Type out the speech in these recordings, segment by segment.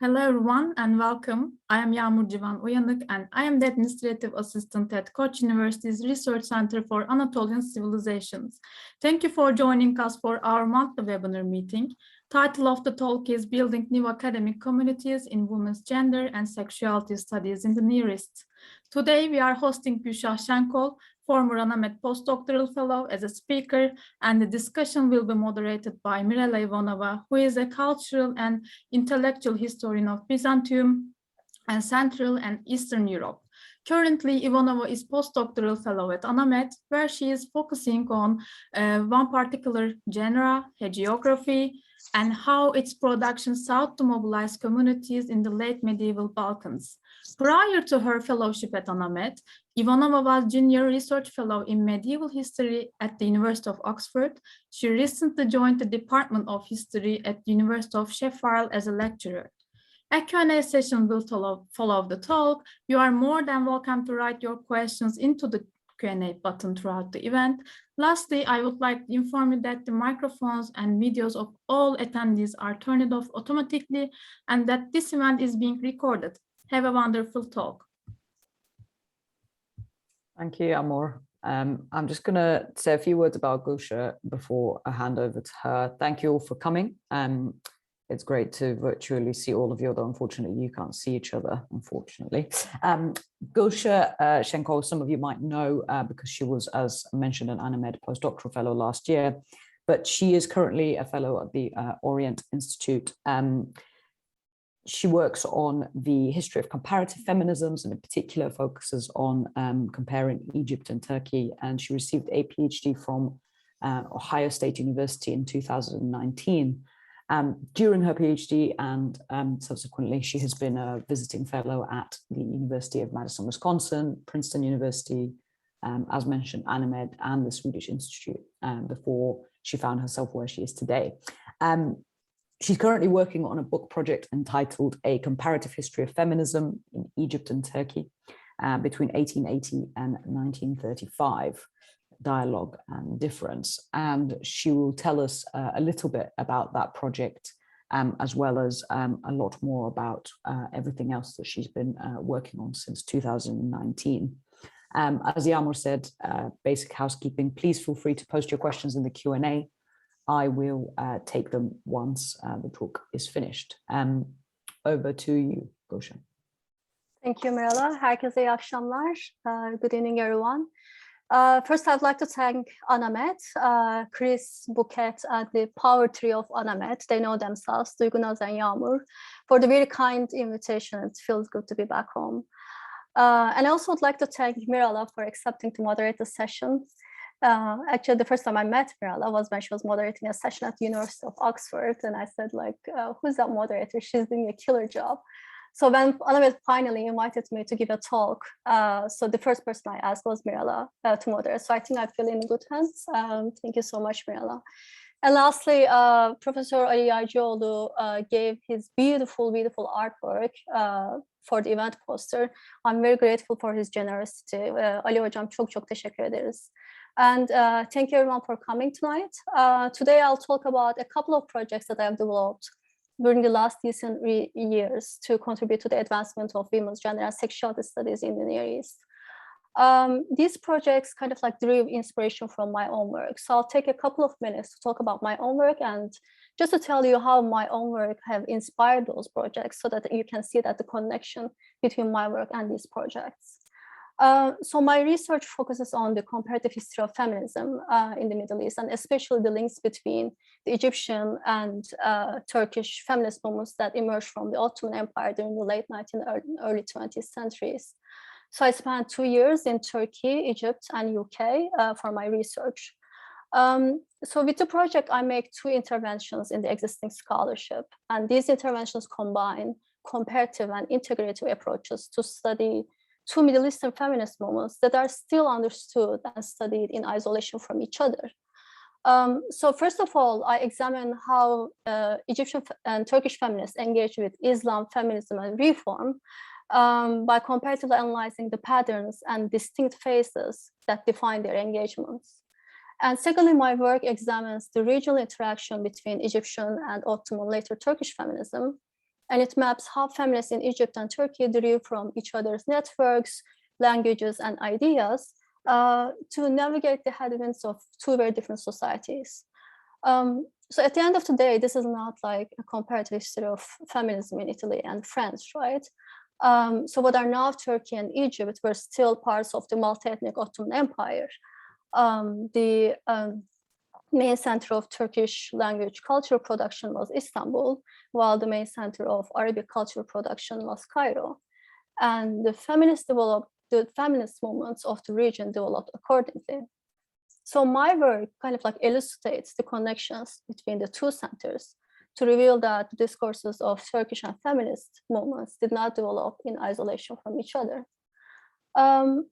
Hello everyone and welcome. I am Yağmur Civan Uyanık and I am the Administrative Assistant at Koç Research Center for Anatolian Civilizations. Thank you for joining us for our monthly webinar meeting. Title of the talk is Building New Academic Communities in Women's Gender and Sexuality Studies in the Near East. Today we are hosting Gülşah Şenkol, former ANAMED Post-Doctoral Fellow, as a speaker, and the discussion will be moderated by Mirela Ivanova, who is a cultural and intellectual historian of Byzantium and Central and Eastern Europe. Currently, Ivanova is postdoctoral fellow at ANAMED, where she is focusing on one particular genre, hagiography, and how its production sought to mobilize communities in the late medieval Balkans. Prior to her fellowship at ANAMED, Ivanova was junior research fellow in medieval history at the University of Oxford. She recently joined the Department of History at the University of Sheffield as a lecturer. A Q&A session will follow the talk. You are more than welcome to write your questions into the Q&A button throughout the event. Lastly, I would like to inform you that the microphones and videos of all attendees are turned off automatically and that this event is being recorded. Have a wonderful talk. Thank you, Amor. I'm just going to say a few words about Gülşah before I hand over to her. Thank you all for coming. It's great to virtually see all of you, although unfortunately you can't see each other, unfortunately. Gülşah Şenkol, some of you might know because she was, as mentioned, an ANAMED Post-Doctoral Fellow last year, but she is currently a fellow at the Orient Institute. She works on the history of comparative feminisms and in particular focuses on comparing Egypt and Turkey. And she received a PhD from Ohio State University in 2019. During her PhD and subsequently, she has been a visiting fellow at the University of Madison, Wisconsin, Princeton University, as mentioned, ANAMED, and the Swedish Institute before she found herself where she is today. She's currently working on a book project entitled A Comparative History of Feminism in Egypt and Turkey between 1880 and 1935. Dialogue and difference, and she will tell us a little bit about that project as well as a lot more about everything else that she's been working on since 2019. As Yağmur said, basic housekeeping, please feel free to post your questions in the Q&A. I will take them once the talk is finished. Over to you, Gülşah. Thank you, Mirela. Herkese iyi akşamlar. Good evening, everyone. First, I'd like to thank ANAMED, Chris, Buket, and the power trio of ANAMED. They know themselves, Duygu Naz and Yağmur, for the very kind invitation. It feels good to be back home. And I also would like to thank Mirela for accepting to moderate the session. Actually, the first time I met Mirela was when she was moderating a session at the University of Oxford. And I said, who's that moderator? She's doing a killer job. So when ANAMED finally invited me to give a talk, so the first person I asked was Mirela to moderate. So I think I feel in good hands. Thank you so much, Mirela. And lastly, Professor Ali Yaycıoğlu gave his beautiful, beautiful artwork for the event poster. I'm very grateful for his generosity. Ali Hocam, çok teşekkür ederiz. And thank you everyone for coming tonight. Today I'll talk about a couple of projects that I've developed during the last recent years to contribute to the advancement of women's gender and sexuality studies in the Near East. These projects kind of drew inspiration from my own work. So I'll take a couple of minutes to talk about my own work and just to tell you how my own work have inspired those projects so that you can see that the connection between my work and these projects. So my research focuses on the comparative history of feminism in the Middle East, and especially the links between the Egyptian and Turkish feminist movements that emerged from the Ottoman Empire during the late 19th and early 20th centuries. So I spent 2 years in Turkey, Egypt, and UK for my research. So with the project, I make 2 interventions in the existing scholarship, and these interventions combine comparative and integrative approaches to study 2 Middle Eastern feminist movements that are still understood and studied in isolation from each other. So first of all, I examine how Egyptian and Turkish feminists engage with Islam, feminism, and reform by comparatively analyzing the patterns and distinct phases that define their engagements. And secondly, my work examines the regional interaction between Egyptian and Ottoman, later Turkish feminism And it maps how feminists in Egypt and Turkey drew from each other's networks, languages, and ideas to navigate the headwinds of two very different societies. So at the end of the day, this is not like a comparative history of feminism in Italy and France, right? So what are now Turkey and Egypt were still parts of the multi-ethnic Ottoman Empire. The main center of Turkish language cultural production was Istanbul, while the main center of Arabic cultural production was Cairo. And the feminist movements of the region developed accordingly. So my work kind of like elucidates the connections between the two centers to reveal that the discourses of Turkish and feminist movements did not develop in isolation from each other.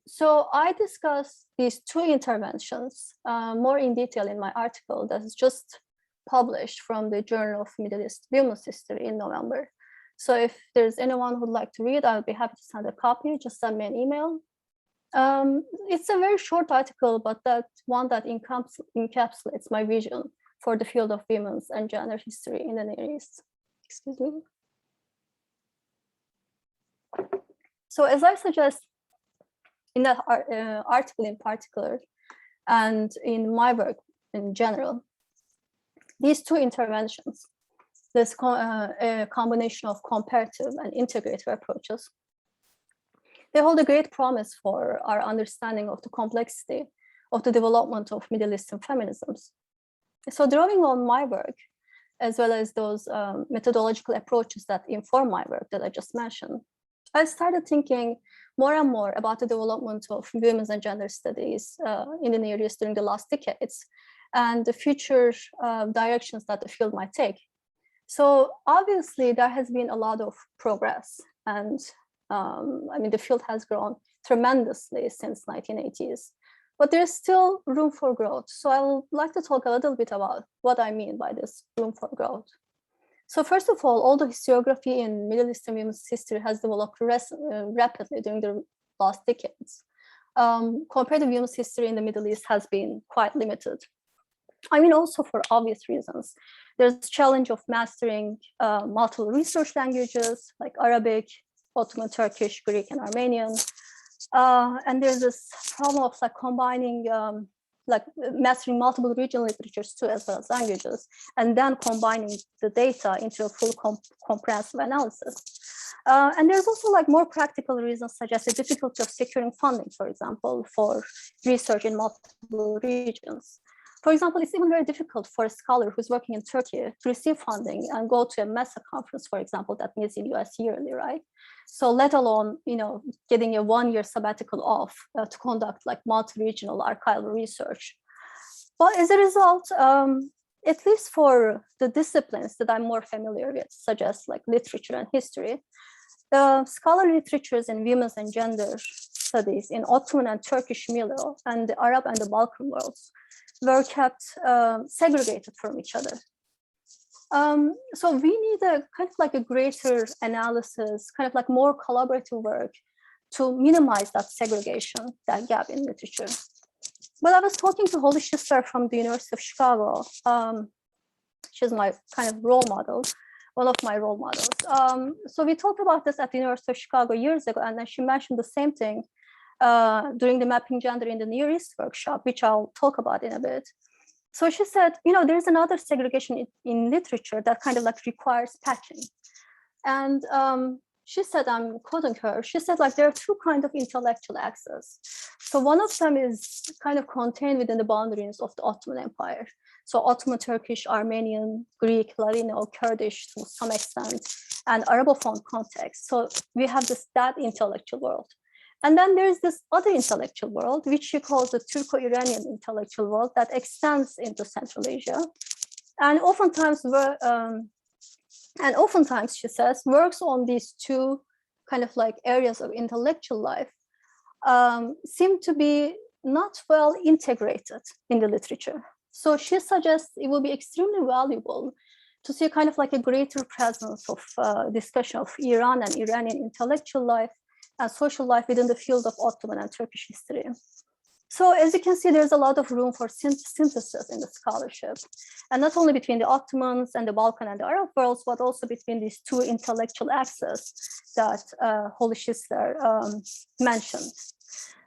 So I discuss these two interventions more in detail in my article that is just published from the Journal of Middle East Women's History in November. So if there's anyone who'd like to read, I would be happy to send a copy. Just send me an email. It's a very short article, but that one that encapsulates my vision for the field of women's and gender history in the Near East. Excuse me. So as I suggest in that article in particular, and in my work in general, these two interventions, this a combination of comparative and integrative approaches, they hold a great promise for our understanding of the complexity of the development of Middle Eastern feminisms. So drawing on my work, as well as those methodological approaches that inform my work that I just mentioned, I started thinking more and more about the development of women's and gender studies in the Near East during the last decades and the future directions that the field might take. So obviously there has been a lot of progress, and I mean, the field has grown tremendously since 1980s, but there's still room for growth. So I would like to talk a little bit about what I mean by this room for growth. So first of all the historiography in Middle Eastern women's history has developed rapidly during the last decades. Comparative women's history in the Middle East has been quite limited. I mean, also for obvious reasons. There's a challenge of mastering multiple research languages like Arabic, Ottoman Turkish, Greek, and Armenian. And there's this problem of like combining, like mastering multiple regional literatures too, as well as languages, and then combining the data into a full comprehensive analysis. And there's also like more practical reasons, such as the difficulty of securing funding, for example, for research in multiple regions. For example, it's even very difficult for a scholar who's working in Turkey to receive funding and go to a MESA conference, for example, that meets in US yearly, right? So let alone, you know, getting a one-year sabbatical off to conduct like multi-regional archival research. But as a result, at least for the disciplines that I'm more familiar with, such as like literature and history, the scholarly literatures in women's and gender studies in Ottoman and Turkish milieu and the Arab and the Balkan worlds were kept segregated from each other. So we need a kind of like a greater analysis, kind of like more collaborative work to minimize that segregation, that gap in literature. But I was talking to Holly Schiffer from the University of Chicago. She's my kind of role model, one of my role models. So we talked about this at the University of Chicago years ago, and then she mentioned the same thing during the Mapping Gender in the Near East workshop, which I'll talk about in a bit. So she said, you know, there's another segregation in literature that kind of like requires patching. And she said, I'm quoting her, she said like there are two kinds of intellectual access. So one of them is kind of contained within the boundaries of the Ottoman Empire. So Ottoman Turkish, Armenian, Greek, Ladino, Kurdish to some extent, and Arabophone context. So we have that intellectual world. And then there's this other intellectual world, which she calls the Turco-Iranian intellectual world that extends into Central Asia. And oftentimes, she says, works on these two kind of like areas of intellectual life seem to be not well integrated in the literature. So she suggests it will be extremely valuable to see kind of like a greater presence of discussion of Iran and Iranian intellectual life and social life within the field of Ottoman and Turkish history. So as you can see, there's a lot of room for synthesis in the scholarship, and not only between the Ottomans and the Balkan and the Arab worlds, but also between these two intellectual axes that Holly Schisler mentioned.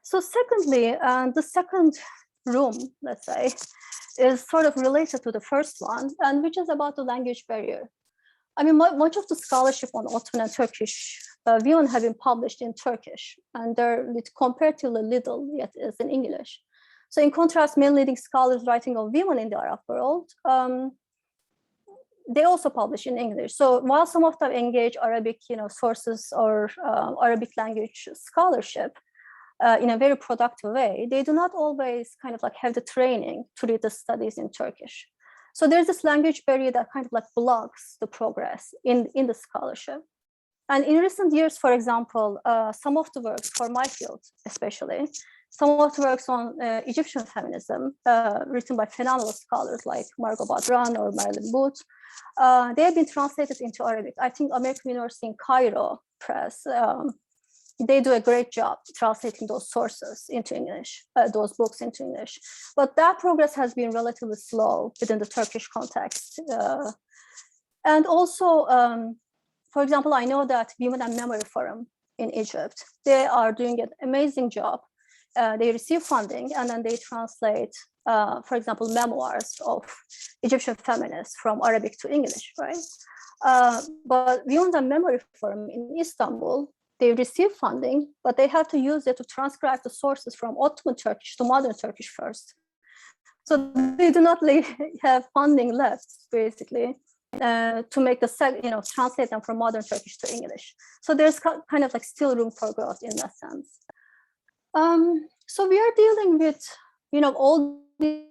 So secondly, the second room, let's say, is sort of related to the first one, and which is about the language barrier. I mean, much of the scholarship on Ottoman and Turkish women have been published in Turkish, and there with comparatively little yet is in English. So in contrast, many leading scholars writing of women in the Arab world, they also publish in English. So while some of them engage Arabic, sources or Arabic language scholarship in a very productive way, they do not always kind of like have the training to read the studies in Turkish. So there's this language barrier that kind of like blocks the progress in the scholarship. And in recent years, for example, some of the works for my field, especially, some of the works on Egyptian feminism written by phenomenal scholars like Margot Badran or Marilyn Booth, they have been translated into Arabic. I think American University in Cairo Press, they do a great job translating those sources into English, those books into English. But that progress has been relatively slow within the Turkish context. And also, for example, I know that Women and Memory Forum in Egypt, they are doing an amazing job. They receive funding and then they translate, for example, memoirs of Egyptian feminists from Arabic to English, right? But Women and Memory Forum in Istanbul, they receive funding, but they have to use it to transcribe the sources from Ottoman Turkish to modern Turkish first. So they do not have funding left, basically, to make translate them from modern Turkish to English. So there's kind of like still room for growth in that sense. So we are dealing with, all the,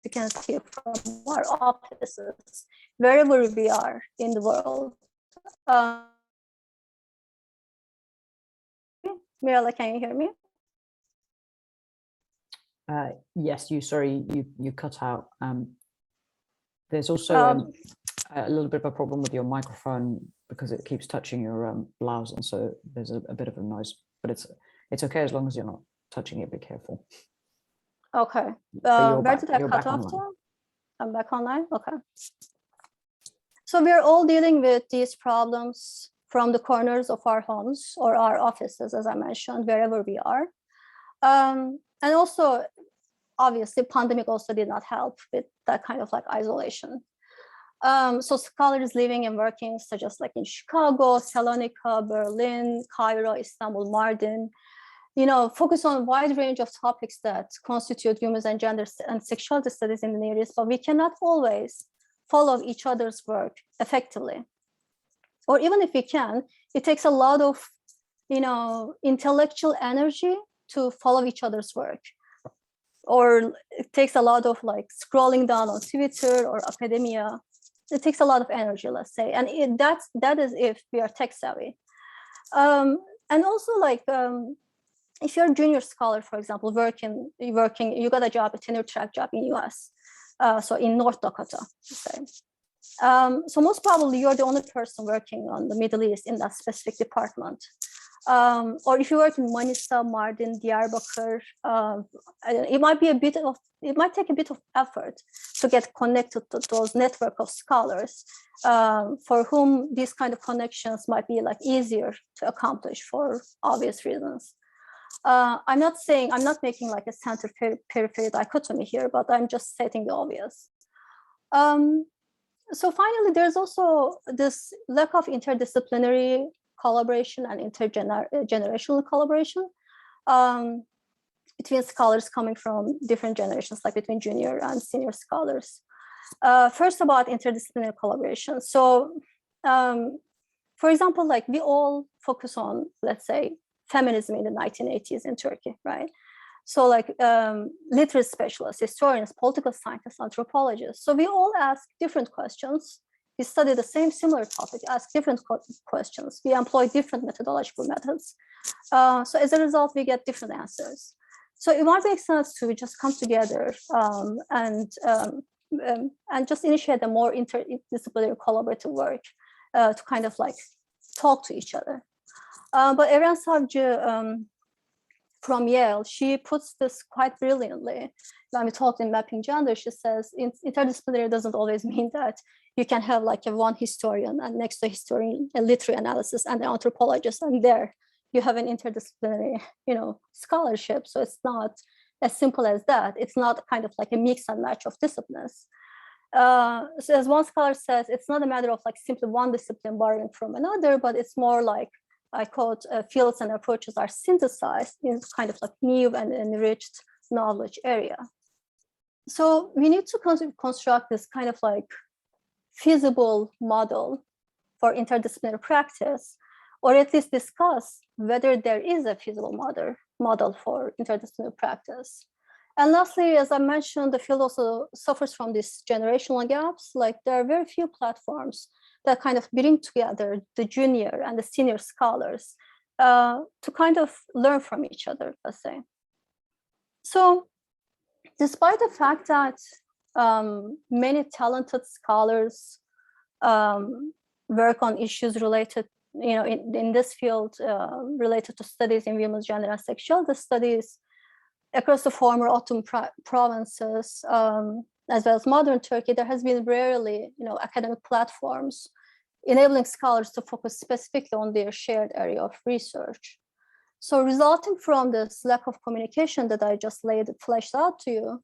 you can see from our offices, wherever we are in the world. Mirela, can you hear me? Yes, you cut out. There's also a little bit of a problem with your microphone because it keeps touching your blouse, and so there's a bit of a noise, but it's okay as long as you're not touching it. Be careful. Okay. Where did I cut off to? I'm back online. Okay. So we're all dealing with these problems from the corners of our homes or our offices, as I mentioned, wherever we are. And also, obviously, pandemic also did not help with that kind of like isolation. So scholars living and working, such as like in Chicago, Salonika, Berlin, Cairo, Istanbul, Mardin, focus on a wide range of topics that constitute women's and gender and sexuality studies in the Near East, but we cannot always follow each other's work effectively. Or even if we can, it takes a lot of, intellectual energy to follow each other's work. Or it takes a lot of like scrolling down on Twitter or academia. It takes a lot of energy, let's say. And that is if we are tech savvy. And also like, if you're a junior scholar, for example, you got a job, a tenure track job in US. So in North Dakota, say. So most probably you're the only person working on the Middle East in that specific department. Or if you work in Manisa, Mardin, Diyarbakir, it might take a bit of effort to get connected to those network of scholars for whom these kind of connections might be like easier to accomplish for obvious reasons. I'm not making like a center periphery dichotomy here, but I'm just stating the obvious. So finally, there's also this lack of interdisciplinary collaboration and intergenerational collaboration between scholars coming from different generations, like between junior and senior scholars. First, about interdisciplinary collaboration. So, for example, like we all focus on, let's say, feminism in the 1980s in Turkey, right? So like literacy specialists, historians, political scientists, anthropologists. So we all ask different questions. We study the similar topic, ask different questions. We employ different methodological methods. So as a result, we get different answers. So it might make sense to just come together and just initiate a more interdisciplinary collaborative work to kind of like talk to each other. But Eren Savcı from Yale, she puts this quite brilliantly. When we talked in mapping gender, she says interdisciplinary doesn't always mean that you can have like one historian and next to historian a literary analysis and an anthropologist, and there you have an interdisciplinary, scholarship. So it's not as simple as that. It's not kind of like a mix and match of disciplines. So as one scholar says, it's not a matter of like simply one discipline borrowing from another, but it's more like, I quote, fields and approaches are synthesized in kind of like new and enriched knowledge area. So we need to construct this kind of like feasible model for interdisciplinary practice, or at least discuss whether there is a feasible model for interdisciplinary practice. And lastly, as I mentioned, the field also suffers from these generational gaps. Like there are very few platforms that kind of bring together the junior and the senior scholars to kind of learn from each other, let's say. So despite the fact that many talented scholars work on issues related, in this field related to studies in women's gender and sexuality studies across the former Ottoman provinces, as well as modern Turkey, there has been rarely, academic platforms enabling scholars to focus specifically on their shared area of research. So resulting from this lack of communication that I just fleshed out to you,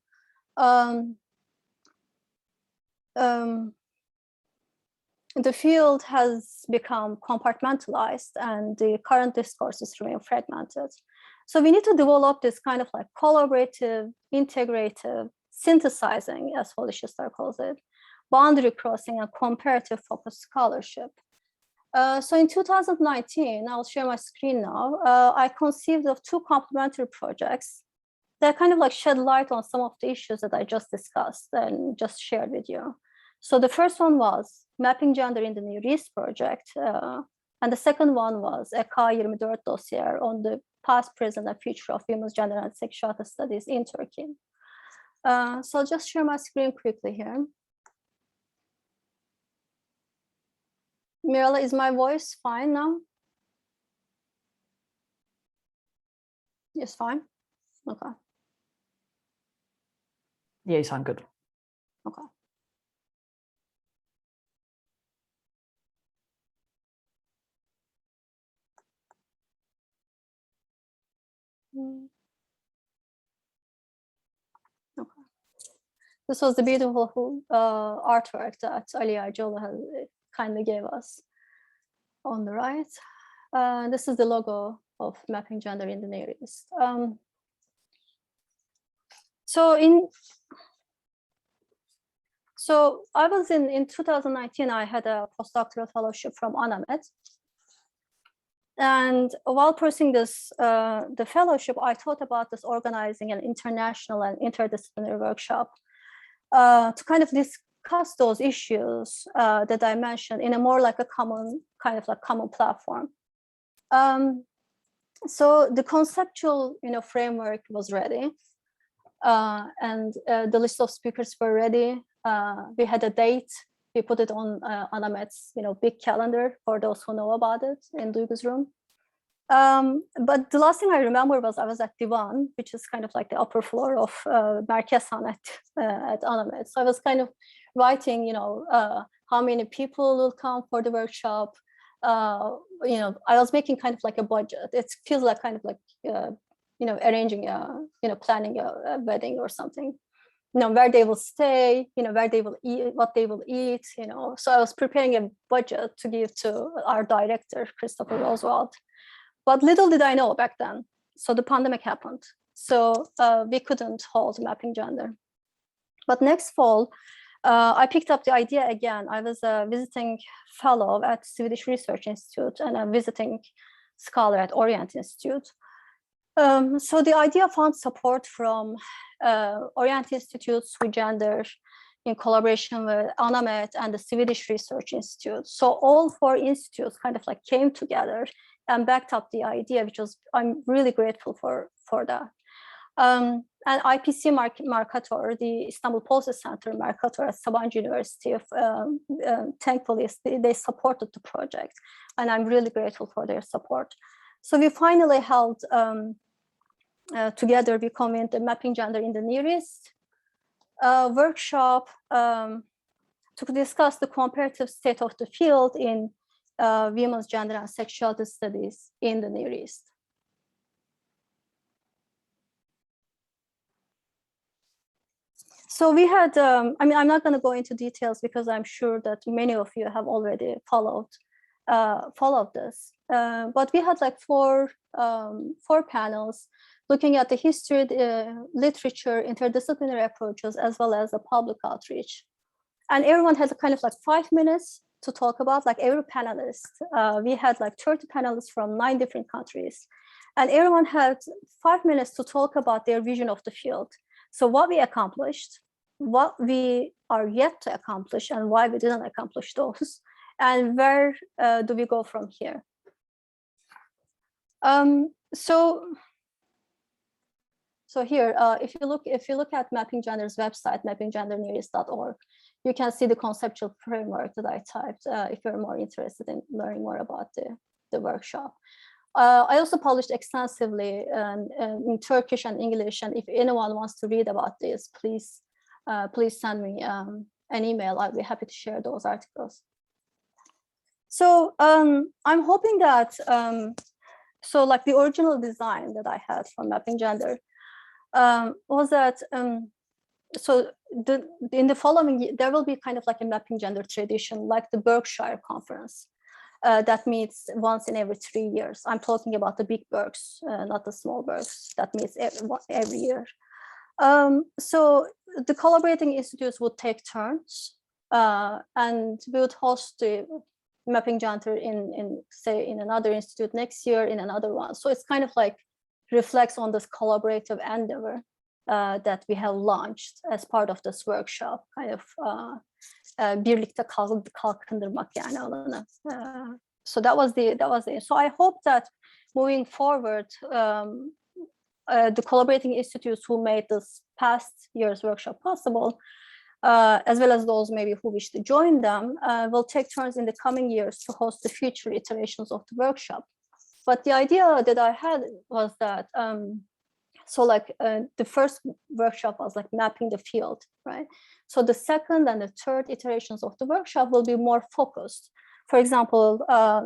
the field has become compartmentalized and the current discourses remain fragmented. So we need to develop this kind of like collaborative, integrative, synthesizing, as Holly Schuster calls it, boundary crossing and comparative focused scholarship. So in 2019, I'll share my screen now, I conceived of 2 complementary projects that kind of like shed light on some of the issues that I just discussed and just shared with you. So the first one was Mapping Gender in the Near East project. And the second one was a K24 Dossier on the past, present, and future of women's gender and sexuality studies in Turkey. So I'll just share my screen quickly here. Mirela, is my voice fine now? Yes, fine. Okay. Yeah, you sound good. Okay. Okay. This was the beautiful artwork that Ali Arjola has kindly gave us on the right. This is the logo of Mapping Gender in the Near East. So I was in 2019, I had a postdoctoral fellowship from ANAMED. And while pursuing this, the fellowship, I thought about this organizing an international and interdisciplinary workshop to kind of discuss those issues that I mentioned in a more like a common platform. So the conceptual, framework was ready, and the list of speakers were ready. We had a date. We put it on ANAMED's, big calendar for those who know about it in Duygu's room. But the last thing I remember was I was at Divan, which is kind of like the upper floor of Merkezhan at ANAMED. So I was kind of writing, how many people will come for the workshop. I was making kind of like a budget. It feels like kind of like, arranging planning a wedding or something. Where they will stay, where they will eat, what they will eat, So I was preparing a budget to give to our director, Christopher Oswald. But little did I know back then. So the pandemic happened. So we couldn't hold Mapping Gender. But next fall, I picked up the idea again. I was a visiting fellow at Swedish Research Institute and a visiting scholar at Orient Institute. So the idea found support from Orient Institute, Swigender, in collaboration with ANAMED and the Swedish Research Institute. So all 4 institutes kind of like came together and backed up the idea, which was, I'm really grateful for that. And IPC Mercator, the Istanbul Policy Center Mercator at Sabancı University, thankfully they supported the project, and I'm really grateful for their support. So we finally held together we convened the Mapping Gender in the Near East workshop to discuss the comparative state of the field in women's gender and sexuality studies in the Near East. So we had, I mean, I'm not going to go into details because I'm sure that many of you have already followed this. But we had like four panels looking at the history, literature, interdisciplinary approaches, as well as the public outreach. And everyone had kind of like 5 minutes to talk about, like every panelist. We had like 30 panelists from 9 different countries. And everyone had 5 minutes to talk about their vision of the field. So what we accomplished, what we are yet to accomplish, and why we didn't accomplish those, and where do we go from here? So here, if you look at Mapping Gender's website, mappinggendernearest.org, you can see the conceptual framework that I typed. If you're more interested in learning more about the workshop. I also published extensively in Turkish and English, and if anyone wants to read about this, please send me an email. I'll be happy to share those articles. So I'm hoping that, so like the original design that I had for Mapping Gender was that, so in the following year, there will be kind of like a Mapping Gender tradition, like the Berkshire Conference. That meets once in every 3 years. I'm talking about the big Berks, not the small Berks, that meets every year. So the collaborating institutes would take turns and we would host the Mapping Gender in say in another institute next year, in another one. So it's kind of like reflects on this collaborative endeavor that we have launched as part of this workshop, kind of birlikte kalkındırmak yani alanı. So that was the. So I hope that moving forward, the collaborating institutes who made this past year's workshop possible, as well as those maybe who wish to join them, will take turns in the coming years to host the future iterations of the workshop. But the idea that I had was that, so like the first workshop was like mapping the field, right? So the second and the third iterations of the workshop will be more focused. For example,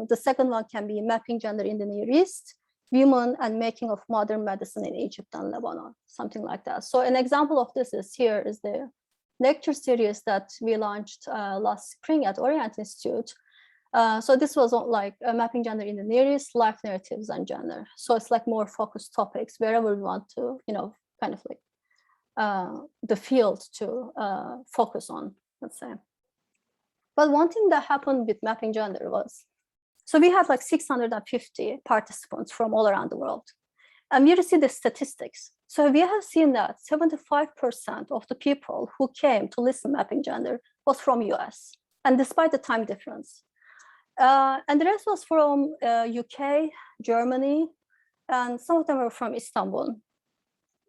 the second one can be Mapping Gender in the Near East, women and making of modern medicine in Egypt and Lebanon, something like that. So an example of this is here is the lecture series that we launched last spring at Orient Institute. So this was like Mapping Gender in the Near East, life narratives and gender. So it's like more focused topics wherever we want to, you know, kind of like the field to focus on, let's say. But one thing that happened with Mapping Gender was, so we had like 650 participants from all around the world. And we received the statistics. So we have seen that 75% of the people who came to listen to Mapping Gender was from US, and despite the time difference. And the rest was from UK, Germany, and some of them were from Istanbul,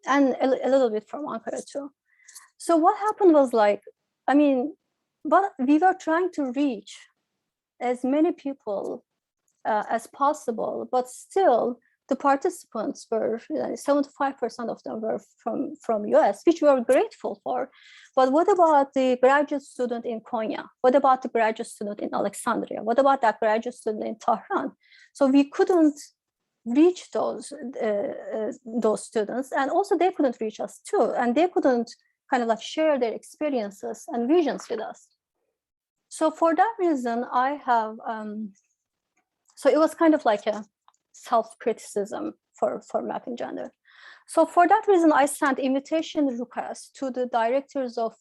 and a little bit from Ankara too. So what happened was like, I mean, but we were trying to reach as many people as possible, but still the participants were, 75% of them were from US, which we were grateful for. But what about the graduate student in Konya? What about the graduate student in Alexandria? What about that graduate student in Tehran? So we couldn't reach those students, and also they couldn't reach us too, and they couldn't kind of like share their experiences and visions with us. So for that reason, I have, so it was kind of like a self-criticism for Mapping Gender. So for that reason, I sent invitation requests to the directors of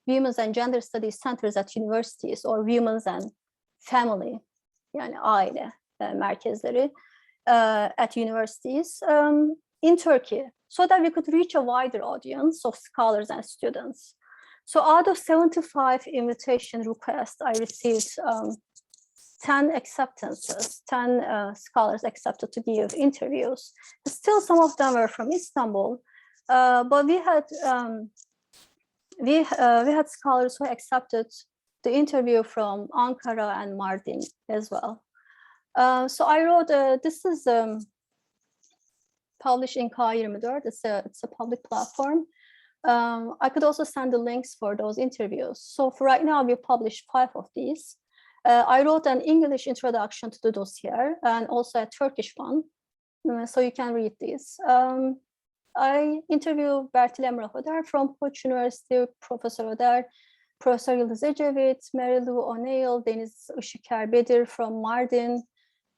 Women's and Gender Studies centers at universities, or Women's and Family, yani aile merkezleri at universities in Turkey, so that we could reach a wider audience of scholars and students. So out of 75 invitation requests, I received 10 acceptances, 10 scholars accepted to give interviews. Still, some of them were from Istanbul, but we had scholars who accepted the interview from Ankara and Mardin as well. So I wrote, this is published in K24. It's a public platform. I could also send the links for those interviews. So for right now, we published 5 of these. I wrote an English introduction to the dossier and also a Turkish one. So you can read these. I interviewed Bertil Emrah Öder from Koç University, Professor Öder, Professor Yıldız Ecevit, Mary Lou O'Neill, Deniz Işıker-Bedir from Mardin,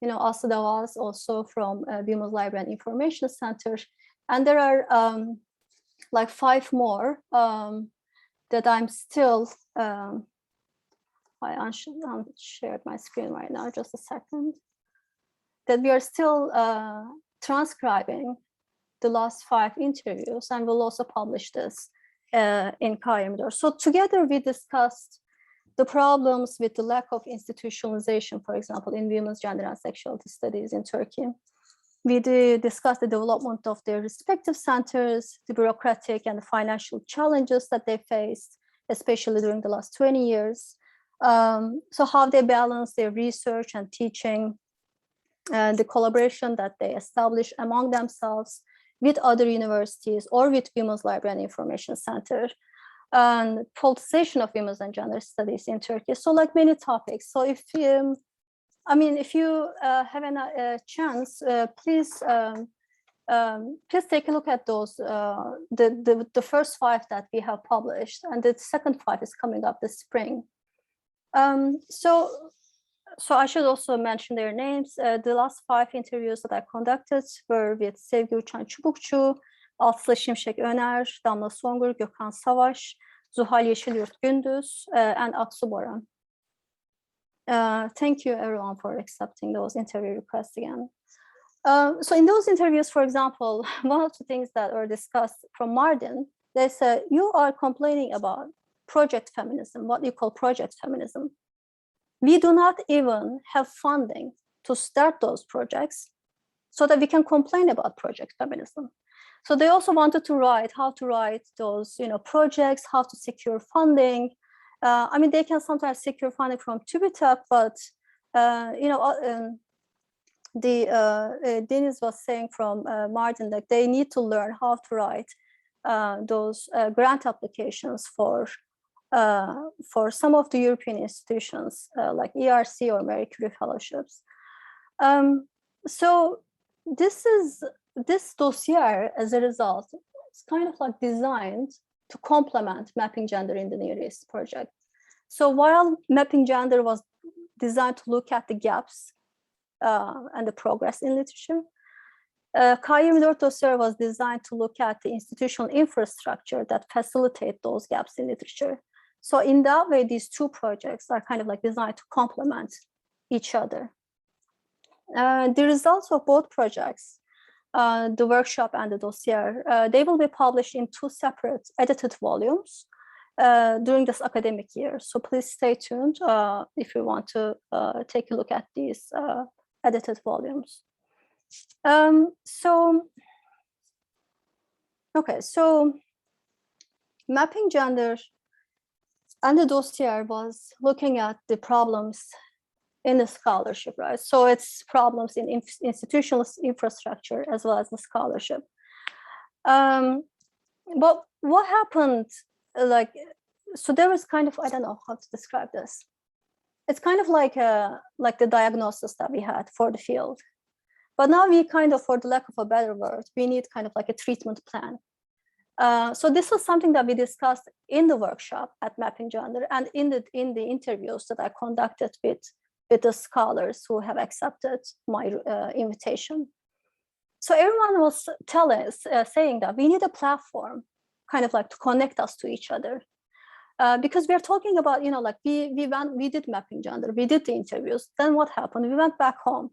Aslı Davaz also from Bimuz Library and Information Center. And there are like 5 more that I'm still, I unshared my screen right now, just a second, that we are still transcribing the last 5 interviews, and we'll also publish this in K24. So together we discussed the problems with the lack of institutionalization, for example, in women's gender and sexuality studies in Turkey. We discussed the development of their respective centers, the bureaucratic and the financial challenges that they faced, especially during the last 20 years. So how they balance their research and teaching, and the collaboration that they establish among themselves with other universities or with Women's Library and Information Center, and politicization of women's and gender studies in Turkey. So like many topics. So if you, if you have a chance, please take a look at those, the first 5 that we have published, and the second 5 is coming up this spring. So I should also mention their names. The last 5 interviews that I conducted were with Sevgi Uçan Çubukçu, Aslı Şimşek Öner, Damla Songur, Gökhan Savaş, Zuhal Yeşilyurt Gündüz, and Aksu Boran. Thank you everyone for accepting those interview requests again. So in those interviews, for example, one of the things that were discussed from Mardin, they said, you are complaining about project feminism, what you call project feminism. We do not even have funding to start those projects so that we can complain about project feminism. So they also wanted to write how to write those projects, how to secure funding. They can sometimes secure funding from TÜBİTAK, but Deniz was saying from Mardin that they need to learn how to write those grant applications for some of the European institutions like ERC or Marie Curie fellowships. So this dossier, as a result, is kind of like designed to complement Mapping Gender in the Near East project. So while Mapping Gender was designed to look at the gaps and the progress in literature, K24 Dossier was designed to look at the institutional infrastructure that facilitate those gaps in literature. So in that way, these 2 projects are kind of like designed to complement each other. The results of both projects, the workshop and the dossier, they will be published in 2 separate edited volumes during this academic year. So please stay tuned if you want to take a look at these edited volumes. So Mapping Gender and the dossier was looking at the problems in the scholarship, right? So it's problems in institutional infrastructure as well as the scholarship. But what happened, so there was kind of, I don't know how to describe this. It's kind of like the diagnosis that we had for the field. But now we kind of, for the lack of a better word, we need kind of like a treatment plan. So this was something that we discussed in the workshop at Mapping Gender and in the interviews that I conducted with the scholars who have accepted my invitation. So everyone was saying that we need a platform kind of like to connect us to each other. Because we're talking about, we did Mapping Gender, we did the interviews, then what happened? We went back home.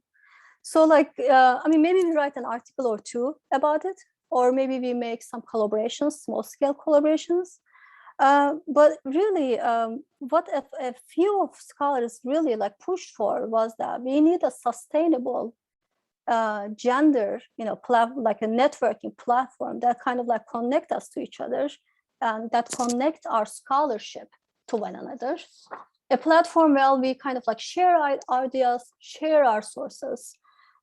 So maybe we write an article or 2 about it, or maybe we make some collaborations, small scale collaborations. But really, what a few of scholars really pushed for was that we need a sustainable gender, like a networking platform that kind of connect us to each other and that connect our scholarship to one another. A platform where we kind of share our ideas, share our sources,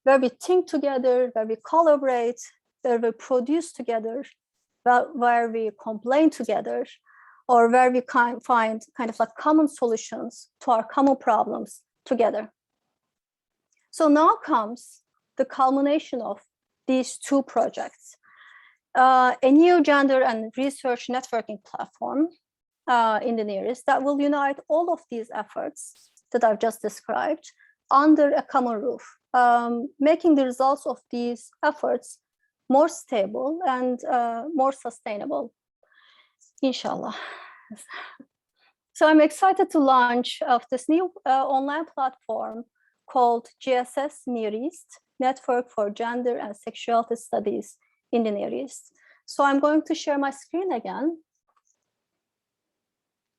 where we think together, where we collaborate, where we produce together, where we complain together, or where we find kind of like common solutions to our common problems together. So now comes the culmination of these two projects. A new gender and research networking platform in the nearest that will unite all of these efforts that I've just described under a common roof, making the results of these efforts more stable and more sustainable, inshallah. So I'm excited to launch of this new online platform called GSSNearest Network for Gender and Sexuality Studies in the Near East. So I'm going to share my screen again,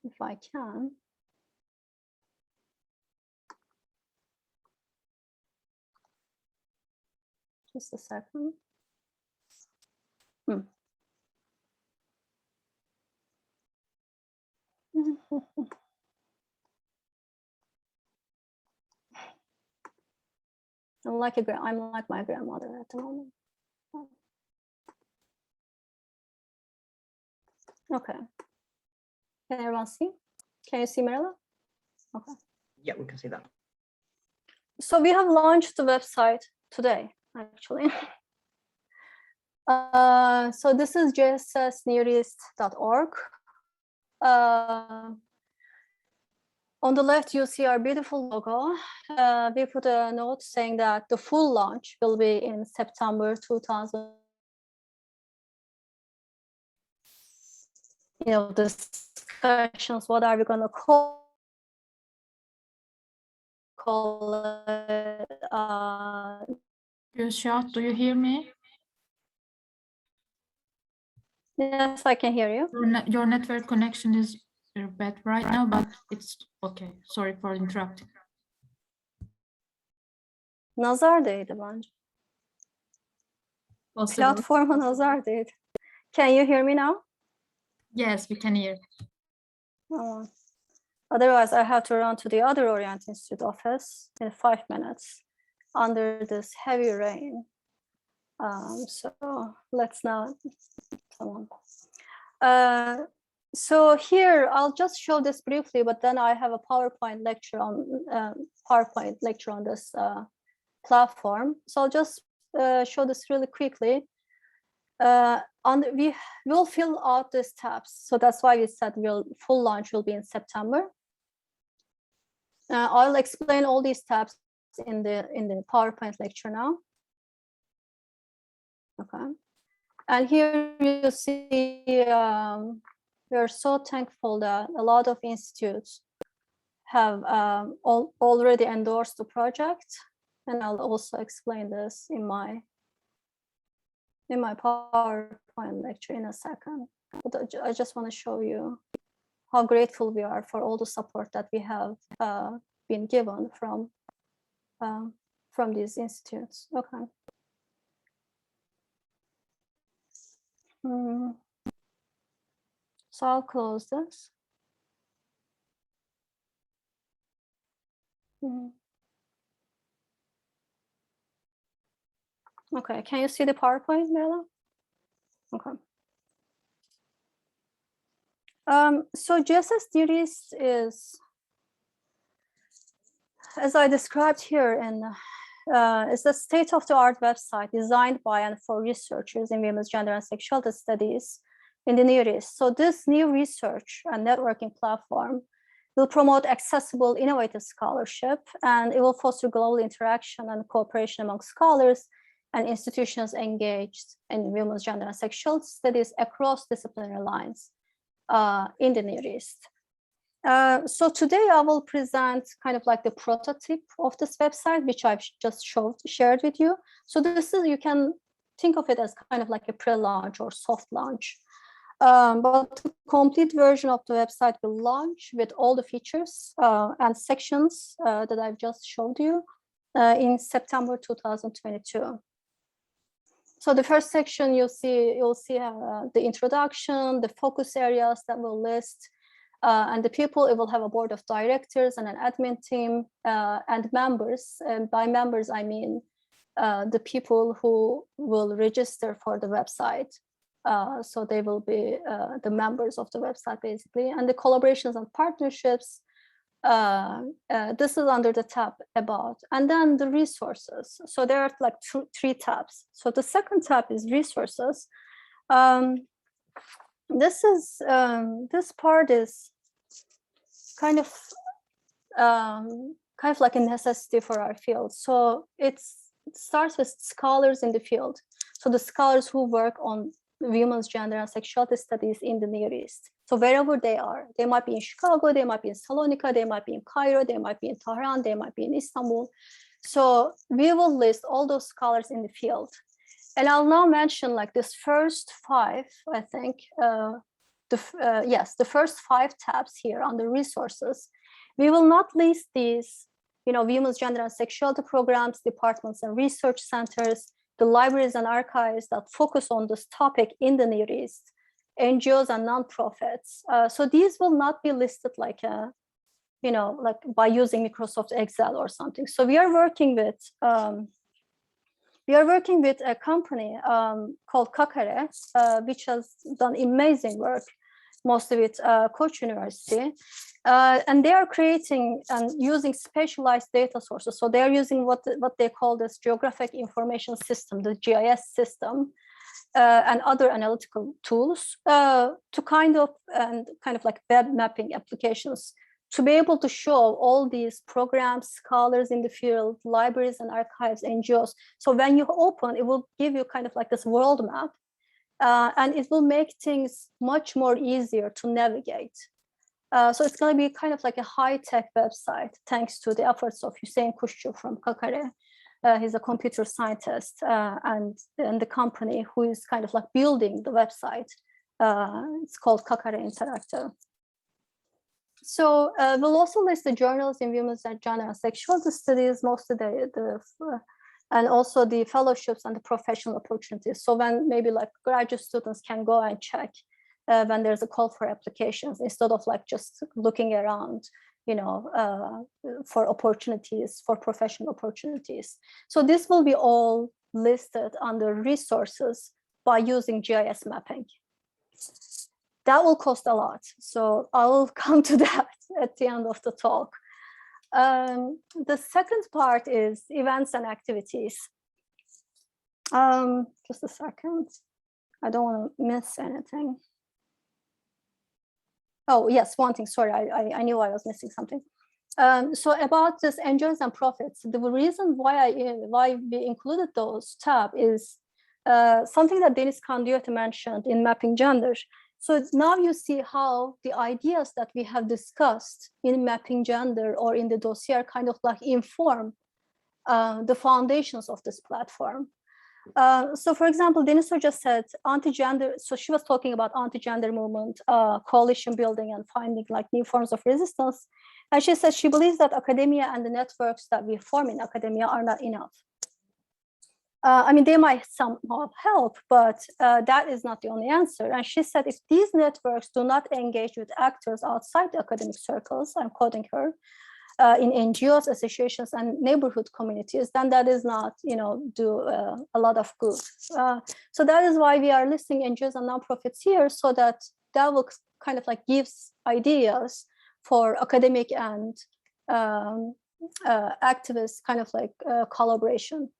if I can. Just a second. I'm like my grandmother at the moment. Okay. Can everyone see? Can you see Mirela? Okay. Yeah, we can see that. So we have launched the website today, actually. So this is GSSNearest.org. On the left, you see our beautiful logo. We put a note saying that the full launch will be in September 2000. You know, discussions, what are we going to call it? Gülşah, do you hear me? Yes, I can hear you. Your network connection is bad right now, but it's okay. Sorry for interrupting. Nazar değdi bence. Possible. Platforma nazar değdi. Can you hear me now? Yes, we can hear. Oh. Otherwise, I have to run to the other Orient Institute office in 5 minutes under this heavy rain. So let's now. So here I'll just show this briefly, but then I have a PowerPoint lecture on this platform. So I'll just show this really quickly. We will fill out these tabs, so that's why we said full launch will be in September. I'll explain all these tabs in the PowerPoint lecture now. Okay, and here you see we are so thankful that a lot of institutes have already endorsed the project, and I'll also explain this in my PowerPoint lecture in a second. But I just want to show you how grateful we are for all the support that we have been given from these institutes. Okay. So I'll close this. Okay, can you see the PowerPoint, Mirela? Okay. So GSSNearest is, as I described here, is a state-of-the-art website designed by and for researchers in women's gender and sexuality studies in the Near East. So this new research and networking platform will promote accessible, innovative scholarship, and it will foster global interaction and cooperation among scholars and institutions engaged in women's gender and sexuality studies across disciplinary lines in the Near East. So today I will present kind of like the prototype of this website, which I've just shared with you. So this is, you can think of it as kind of like a pre-launch or soft launch. But the complete version of the website will launch with all the features and sections that I've just showed you in September 2022. So the first section you'll see the introduction, the focus areas that will list, and the people. It will have a board of directors and an admin team and members. And by members, I mean the people who will register for the website. So they will be the members of the website, basically. And the collaborations and partnerships, this is under the tab About. And then the resources. So there are like three tabs. So the second tab is resources. This part is kind of like a necessity for our field. So it starts with scholars in the field. So the scholars who work on women's gender and sexuality studies in the Near East. So wherever they are, they might be in Chicago, they might be in Salonika, they might be in Cairo, they might be in Tehran, they might be in Istanbul. So we will list all those scholars in the field. And I'll now mention like this first 5, I think, the first 5 tabs here on the resources. We will not list these, women's gender and sexuality programs, departments and research centers, the libraries and archives that focus on this topic in the Near East, NGOs and nonprofits. So these will not be listed like like by using Microsoft Excel or something. So we are working with a company called Kakare, which has done amazing work, mostly with Koç University. And they are creating and using specialized data sources. So they are using what they call this geographic information system, the GIS system, and other analytical tools to kind of like web mapping applications to be able to show all these programs, scholars in the field, libraries and archives, NGOs. So when you open, it will give you kind of like this world map, and it will make things much more easier to navigate. So it's going to be kind of like a high-tech website, thanks to the efforts of Hüseyin Kuşçu from Kakare. He's a computer scientist and the company who is kind of like building the website. It's called Kakare Interactive. So we'll also list the journals in women's gender and sexuality studies, mostly and also the fellowships and the professional opportunities. So when maybe like graduate students can go and check when there's a call for applications, instead of like just looking around, for opportunities, for professional opportunities. So this will be all listed under resources by using GIS mapping. That will cost a lot. So I will come to that at the end of the talk. The second part is events and activities. Just a second. I don't want to miss anything. Oh, yes, one thing, sorry, I knew I was missing something. So about this NGOs and profits, the reason why we included those tab is something that Deniz Kandiyoti mentioned in Mapping Gender. So now you see how the ideas that we have discussed in Mapping Gender or in the dossier kind of like inform the foundations of this platform. So for example, Deniz just said anti-gender, so she was talking about anti-gender movement, coalition building and finding like new forms of resistance. And she said she believes that academia and the networks that we form in academia are not enough. I mean, they might somehow help, but that is not the only answer. And she said, if these networks do not engage with actors outside the academic circles, I'm quoting her, in NGOs, associations, and neighborhood communities, then that is not, do a lot of good. So that is why we are listing NGOs and nonprofits here, so that will kind of like gives ideas for academic and activist kind of like collaboration.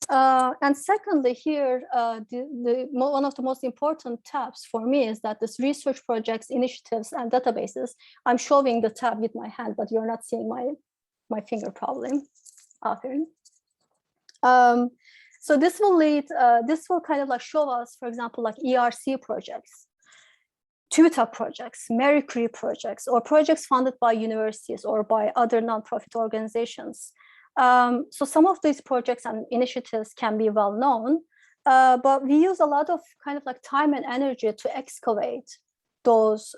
And secondly, here, one of the most important tabs for me is that this research projects, initiatives, and databases. I'm showing the tab with my hand, but you're not seeing my finger probably. So this will lead, this will kind of like show us, for example, like ERC projects, tutor projects, Marie Curie projects, or projects funded by universities or by other nonprofit organizations. So some of these projects and initiatives can be well known, but we use a lot of kind of like time and energy to excavate those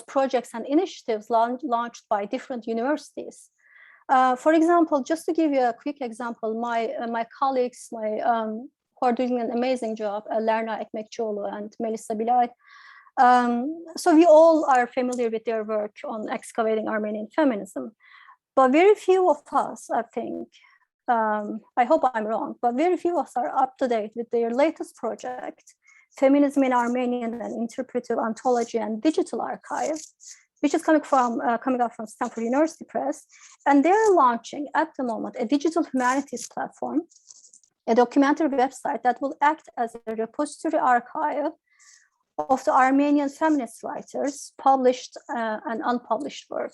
projects and initiatives launched by different universities. For example, just to give you a quick example, my colleagues, who are doing an amazing job, Lerna Ekmekçioğlu and Melissa Bilay. So we all are familiar with their work on excavating Armenian feminism. But very few of us, I think, I hope I'm wrong, but very few of us are up to date with their latest project, Feminism in Armenian and Interpretive Ontology and Digital Archive, which is coming out from Stanford University Press. And they're launching at the moment a digital humanities platform, a documentary website that will act as a repository archive of the Armenian feminist writers, published and unpublished work.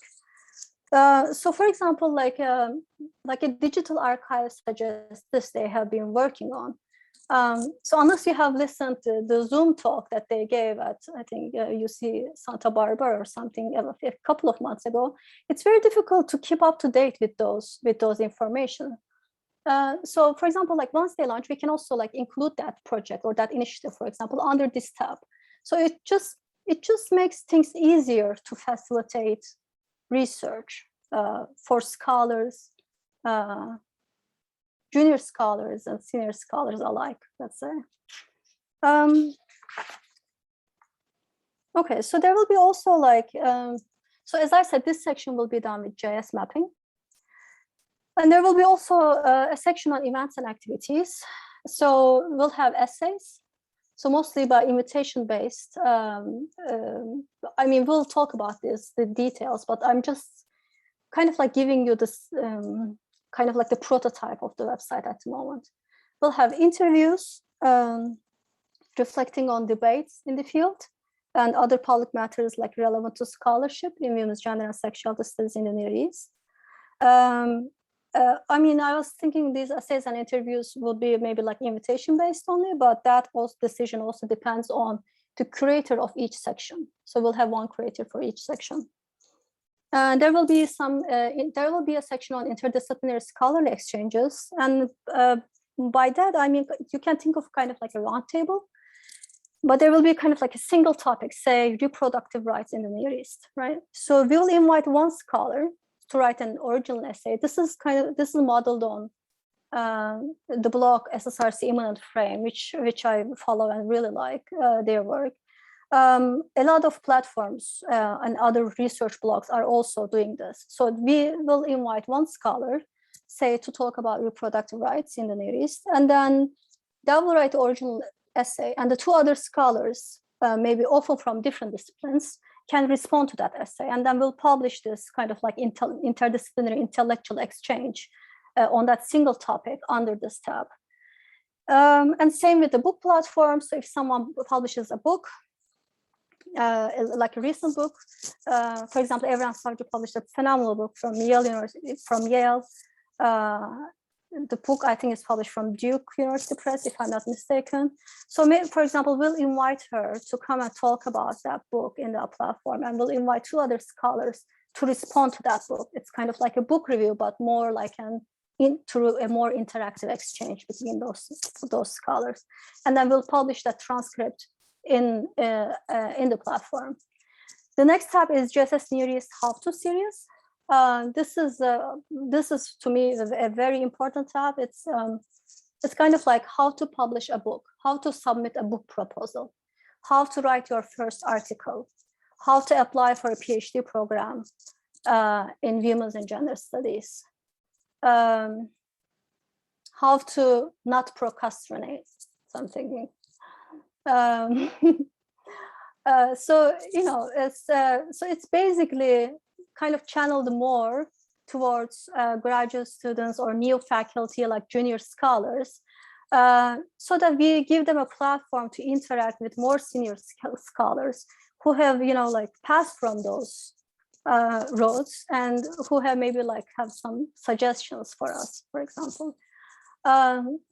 So, for example, like a digital archive such as this they have been working on. So unless you have listened to the Zoom talk that they gave at, I think, UC Santa Barbara or something a couple of months ago, it's very difficult to keep up to date with those information. So, for example, like once they launch, we can also like include that project or that initiative, for example, under this tab. So it just makes things easier to facilitate research for scholars, junior scholars and senior scholars alike, let's say. Okay, so there will be also like, so as I said, this section will be done with JS mapping. And there will be also a section on events and activities. So we'll have essays. So mostly by invitation based. I mean, we'll talk about the details, but I'm just kind of like giving you this kind of like the prototype of the website at the moment. We'll have interviews reflecting on debates in the field and other public matters like relevant to scholarship in women's gender and sexuality studies in the Near East. I mean, I was thinking these essays and interviews will be maybe like invitation based only, but that decision also depends on the curator of each section. So we'll have one curator for each section. There will be there will be a section on interdisciplinary scholarly exchanges. And by that, I mean, you can think of kind of like a round table, but there will be kind of like a single topic, say reproductive rights in the Near East, right? So we'll invite one scholar to write an original essay. This is modeled on the blog SSRC Immanent Frame, which I follow and really like their work. A lot of platforms and other research blogs are also doing this. So we will invite one scholar, say, to talk about reproductive rights in the Near East, and then they will write the original essay, and the two other scholars, maybe often from different disciplines, can respond to that essay, and then we'll publish this kind of like interdisciplinary intellectual exchange on that single topic under this tab. And same with the book platform. So if someone publishes a book, like a recent book, for example, Evren Savcı published a phenomenal book from Yale University, the book, I think, is published from Duke University Press, if I'm not mistaken. So, maybe, for example, we'll invite her to come and talk about that book in the platform, and we'll invite two other scholars to respond to that book. It's kind of like a book review, but more like through a more interactive exchange between those scholars. And then we'll publish that transcript in the platform. The next tab is GSSNearest How-To series. This is to me a very important tab. It's kind of like how to publish a book, how to submit a book proposal, how to write your first article, how to apply for a PhD program in women's and gender studies, how to not procrastinate. So I'm thinking. So it's basically kind of channeled more towards graduate students or new faculty like junior scholars, so that we give them a platform to interact with more senior scholars who have, like passed from those roads and who have maybe like have some suggestions for us, for example.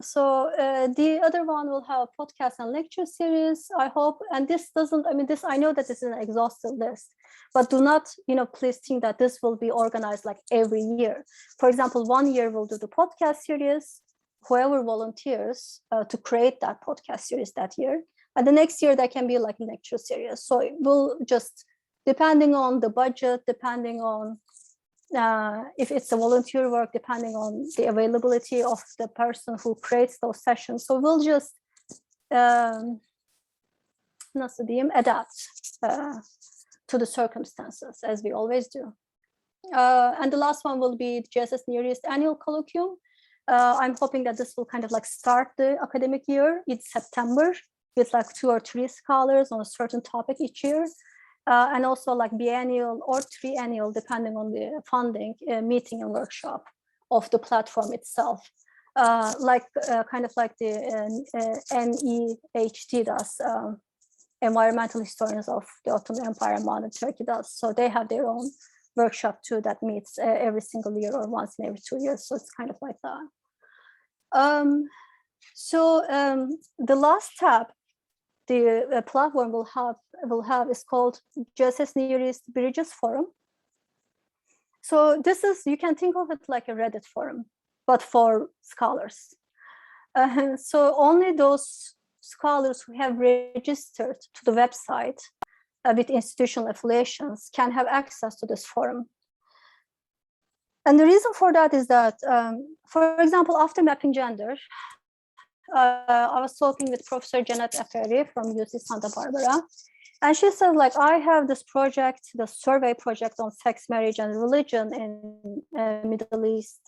So the other one will have a podcast and lecture series, I hope. And this doesn't, I know that this is an exhaustive list, but do not, please think that this will be organized like every year. For example, 1 year we'll do the podcast series, whoever volunteers to create that podcast series that year. And the next year, that can be like a lecture series. So it will just, depending on the budget, depending on if it's a volunteer work, depending on the availability of the person who creates those sessions. So we'll just adapt to the circumstances, as we always do. And the last one will be GSSNearest annual colloquium. I'm hoping that this will kind of like start the academic year in September with like 2 or 3 scholars on a certain topic each year. And also like biennial or triennial, depending on the funding, meeting and workshop of the platform itself. Kind of like the NEHT does, Environmental Historians of the Ottoman Empire and Modern Turkey does. So they have their own workshop too that meets every single year or once in every 2 years. So it's kind of like that. The last tab the platform will have is called GSSNearestBridges Forum. So this is, you can think of it like a Reddit forum, but for scholars. So only those scholars who have registered to the website with institutional affiliations can have access to this forum. And the reason for that is that, for example, after mapping gender, I was talking with Professor Janet Eferi from UC Santa Barbara, and she said, like, I have this project, the survey project on sex, marriage, and religion in Middle East,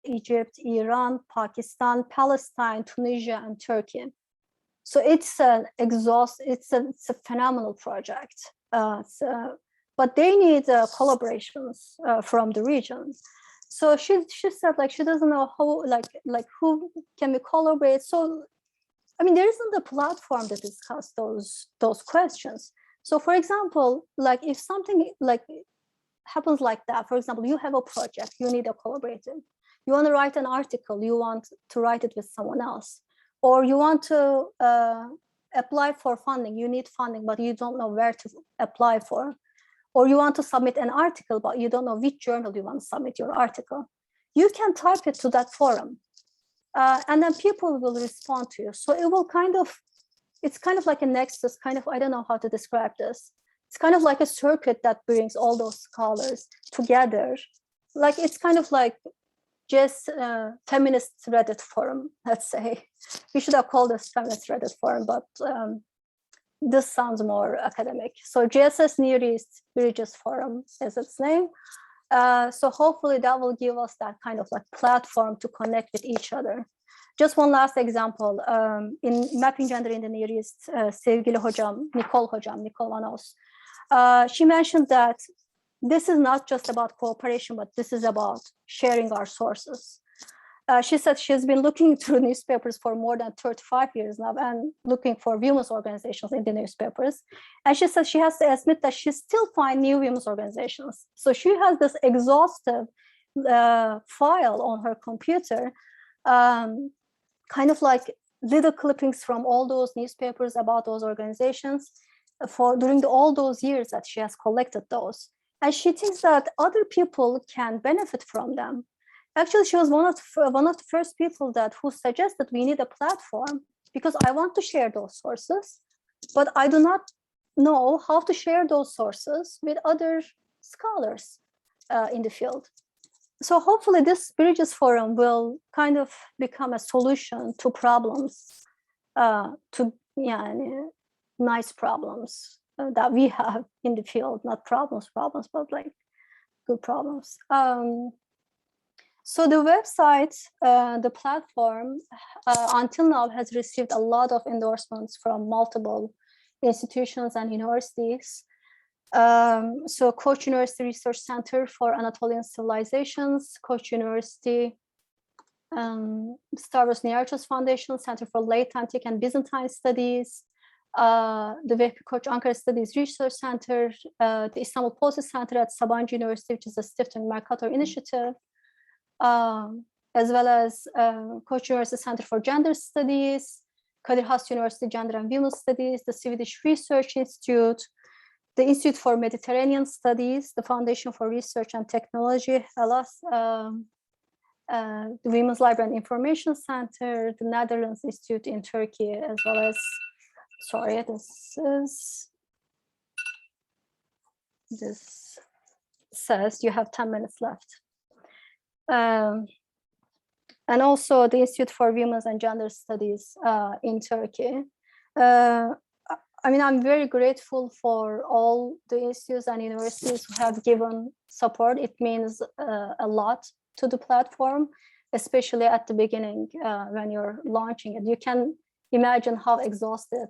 Egypt, Iran, Pakistan, Palestine, Tunisia, and Turkey. So it's a phenomenal project. But they need collaborations from the region. So she said, like, she doesn't know how, like who can we collaborate. So, I mean, there isn't a platform to discuss those questions. So, for example, like if something like happens like that, for example, you have a project, you need a collaborator. You want to write an article, you want to write it with someone else, or you want to apply for funding, you need funding, but you don't know where to apply for. Or you want to submit an article, but you don't know which journal you want to submit your article. You can type it to that forum, and then people will respond to you. So it will it's kind of like a nexus, kind of, I don't know how to describe this. It's kind of like a circuit that brings all those scholars together. Like, it's kind of like just feminist Reddit forum, let's say. We should have called this feminist Reddit forum, but this sounds more academic. So GSSNearestBridges Forum is its name. So hopefully that will give us that kind of like platform to connect with each other. Just one last example. In Mapping Gender in the Near East, sevgili hocam, Nicole Vanos, she mentioned that this is not just about cooperation, but this is about sharing our sources. She said she's been looking through newspapers for more than 35 years now and looking for women's organizations in the newspapers. And she said she has to admit that she still finds new women's organizations. So she has this exhaustive file on her computer, kind of like little clippings from all those newspapers about those organizations during all those years that she has collected those. And she thinks that other people can benefit from them. Actually, she was one of the first people who suggested we need a platform, because I want to share those sources, but I do not know how to share those sources with other scholars in the field. So hopefully this Bridges Forum will kind of become a solution to problems, nice problems that we have in the field, not problems, but like good problems. So the website, the platform, until now has received a lot of endorsements from multiple institutions and universities. So Koç University Research Center for Anatolian Civilizations, Koç University, Stavros Niarchos Foundation, Center for Late Antique and Byzantine Studies, the Vehbi Koç Ankara Studies Research Center, the Istanbul Policy Center at Sabancı University, which is a Stiftung Mercator initiative, as well as Koç University Center for Gender Studies, Kadir Has University Gender and Women's Studies, the Swedish Research Institute, the Institute for Mediterranean Studies, the Foundation for Research and Technology, HELAS, the Women's Library and Information Center, the Netherlands Institute in Turkey, as well as, sorry, this says you have 10 minutes left. And also the Institute for Women's and Gender Studies in Turkey. I mean, I'm very grateful for all the institutes and universities who have given support. It means a lot to the platform, especially at the beginning when you're launching it. You can imagine how exhaustive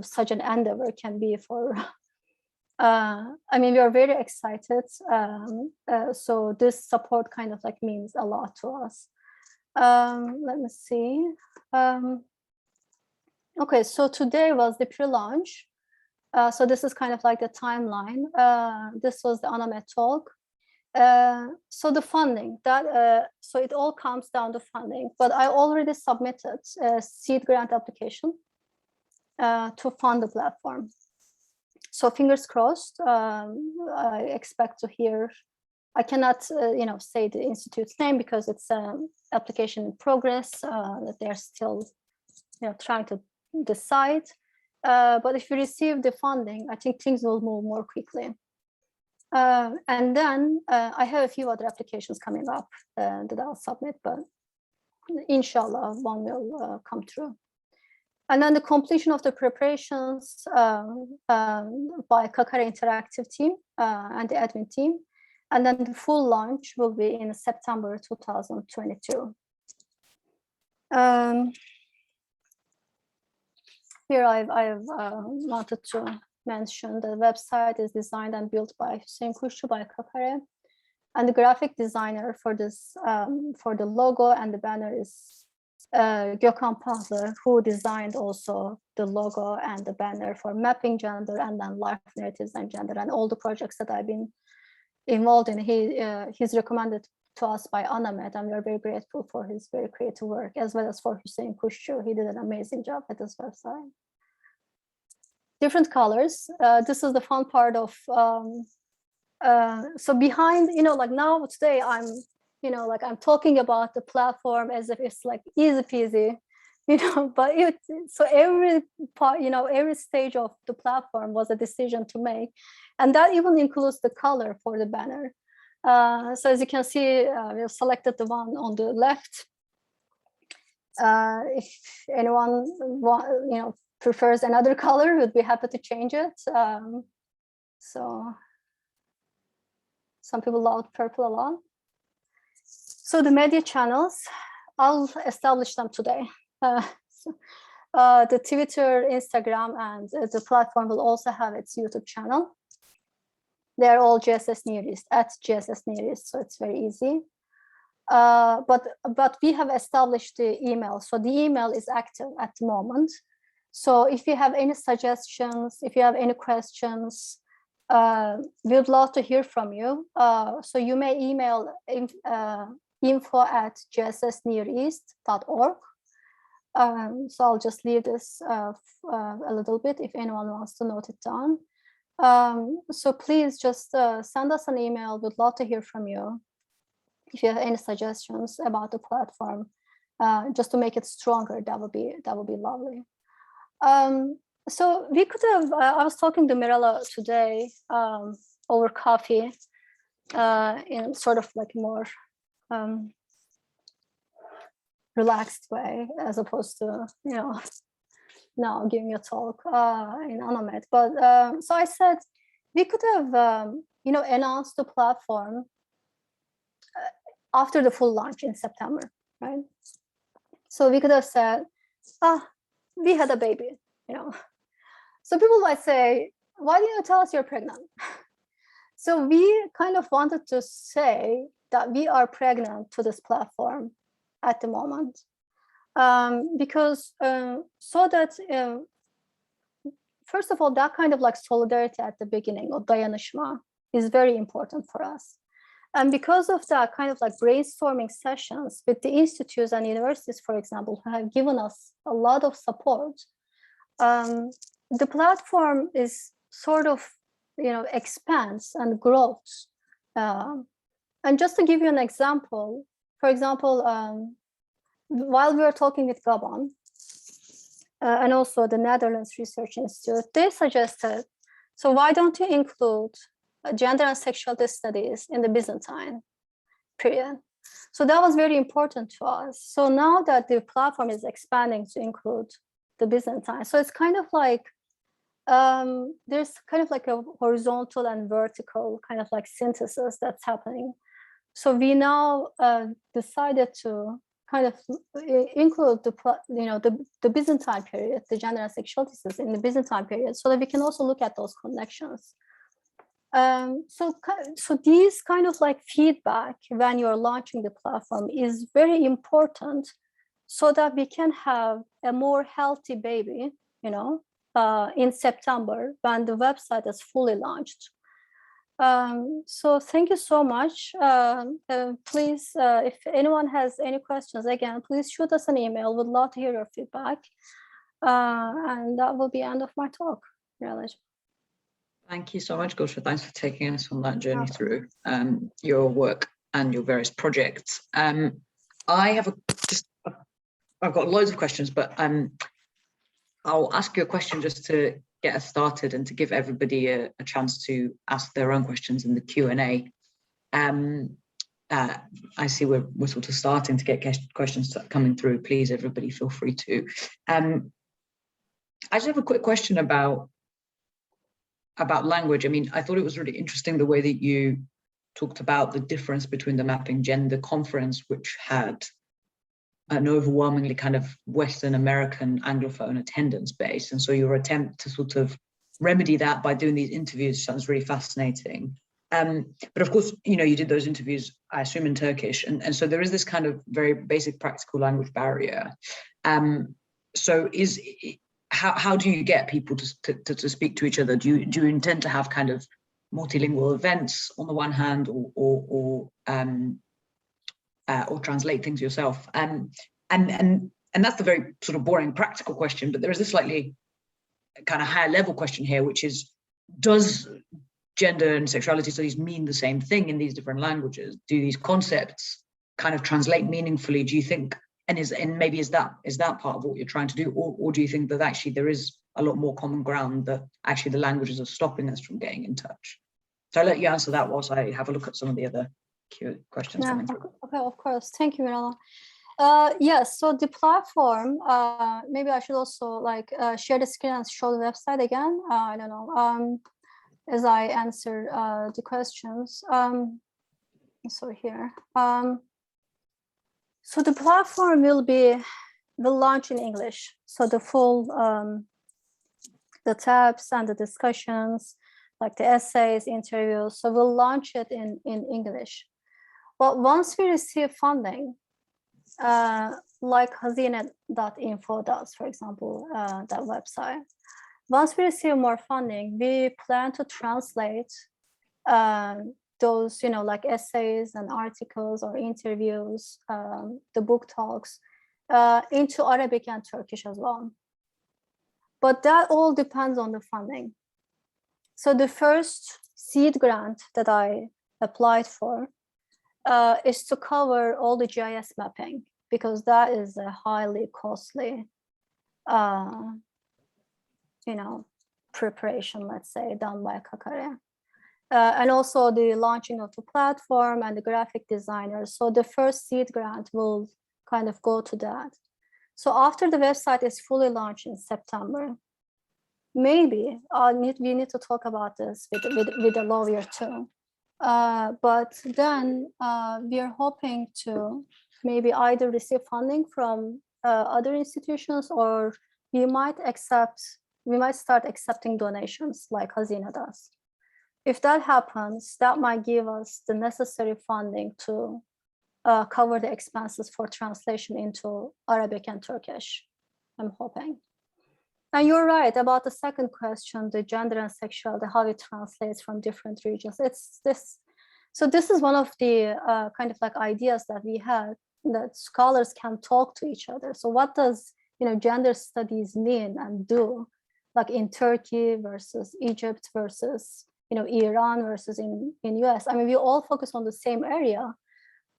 such an endeavor can be for. I mean, we are very excited. So this support kind of like means a lot to us. Let me see. Okay, so today was the pre-launch. So this is kind of like the timeline. This was the ANAMED Talk. So the funding, so it all comes down to funding, but I already submitted a seed grant application to fund the platform. So fingers crossed, I expect to hear, I cannot say the institute's name because it's an application in progress that they're still trying to decide. But if we receive the funding, I think things will move more quickly. And then I have a few other applications coming up that I'll submit, but inshallah, one will come through. And then the completion of the preparations by Kakare Interactive team and the admin team. And then the full launch will be in September 2022. Here I've wanted to mention the website is designed and built by Hüseyin Kuşçu by Kakare. And the graphic designer for this, for the logo and the banner is Gökhan Pahlı, who designed also the logo and the banner for mapping gender and then life narratives and gender and all the projects that I've been involved in. He's recommended to us by ANAMED, and we are very grateful for his very creative work, as well as for Hüseyin Kuşçu. He did an amazing job at this website. Different colors. This is the fun part of, so behind, like now today I'm, I'm talking about the platform as if it's like easy peasy, but so every part, every stage of the platform was a decision to make. And that even includes the color for the banner. So as you can see, we've selected the one on the left. If anyone prefers another color, we'd be happy to change it. So some people love purple a lot. So the channels, I'll establish them today. The Twitter, Instagram, and the platform will also have its YouTube channel. They're all GSSNearest, at GSSNearest, so it's very easy. But we have established the email. So the email is active at the moment. So if you have any suggestions, if you have any questions, we would love to hear from you. So you may email info@gssnearest.org. So I'll just leave this a little bit if anyone wants to note it down. So please just send us an email. We'd love to hear from you. If you have any suggestions about the platform, just to make it stronger, that would be lovely. So we could have, I was talking to Mirela today over coffee in sort of like more relaxed way, as opposed to, now giving a talk in ANAMED. But so I said, we could have, announced the platform after the full launch in September, right? So we could have said, we had a baby, So people might say, why didn't you tell us you're pregnant? So we kind of wanted to say that we are pregnant to this platform at the moment. Because so that, first of all, that kind of like solidarity at the beginning of dayanışma is very important for us. And because of that kind of like brainstorming sessions with the institutes and universities, for example, who have given us a lot of support, the platform is sort of, expands and grows. And just to give you an example, for example, while we were talking with Gabon and also the Netherlands Research Institute, they suggested, so why don't you include gender and sexuality studies in the Byzantine period? So that was very important to us. So now that the platform is expanding to include the Byzantine, so it's kind of like, there's kind of like a horizontal and vertical kind of like synthesis that's happening. So we now decided to kind of include the Byzantine period, the gender and sexuality studies in the Byzantine period, so that we can also look at those connections. So these kind of like feedback when you're launching the platform is very important, so that we can have a more healthy baby, in September when the website is fully launched. So thank you so much. Please, if anyone has any questions, again, please shoot us an email. We'd love to hear your feedback. And that will be the end of my talk, really. Thank you so much, Gülşah. Thanks for taking us on that journey through your work and your various projects. I've got loads of questions, but I'll ask you a question just to get us started and to give everybody a chance to ask their own questions in the Q&A. I see we're sort of starting to get questions coming through. Please, everybody, feel free to. I just have a quick question about language. I mean, I thought it was really interesting the way that you talked about the difference between the Mapping Gender conference, which had an overwhelmingly kind of Western American Anglophone attendance base. And so your attempt to sort of remedy that by doing these interviews sounds really fascinating. But of course, you did those interviews, I assume, in Turkish. And so there is this kind of very basic practical language barrier. So how do you get people to speak to each other? Do you intend to have kind of multilingual events on the one hand, or translate things yourself? And that's the very sort of boring practical question, but there is a slightly kind of higher level question here, which is, does gender and sexuality studies mean the same thing in these different languages? Do these concepts kind of translate meaningfully, do you think? And maybe is that part of what you're trying to do, or do you think that actually there is a lot more common ground, that actually the languages are stopping us from getting in touch? So I'll let you answer that whilst I have a look at some of the other questions coming through. Okay, of course. Thank you, Mirela. Yes, so the platform, maybe I should also share the screen and show the website again. I don't know, as I answer the questions. So here. So the platform will launch in English. So the full, the tabs and the discussions, like the essays, interviews. So we'll launch it in English. But once we receive funding, like hazine.info does, for example, that website. Once we receive more funding, we plan to translate those, like essays and articles or interviews, the book talks, into Arabic and Turkish as well. But that all depends on the funding. So the first seed grant that I applied for is to cover all the GIS mapping, because that is a highly costly, preparation, let's say, done by Kakare. And also the launching of the platform and the graphic designers. So the first seed grant will kind of go to that. So after the website is fully launched in September, maybe we need to talk about this with the lawyer too. But then we are hoping to maybe either receive funding from other institutions, or we might start accepting donations like Hazine does. If that happens, that might give us the necessary funding to cover the expenses for translation into Arabic and Turkish, I'm hoping. And you're right about the second question, the gender and sexuality, how it translates from different regions. So this is one of the kind of like ideas that we had, that scholars can talk to each other. So what does gender studies mean and do, like in Turkey versus Egypt versus Iran versus in US? I mean, we all focus on the same area,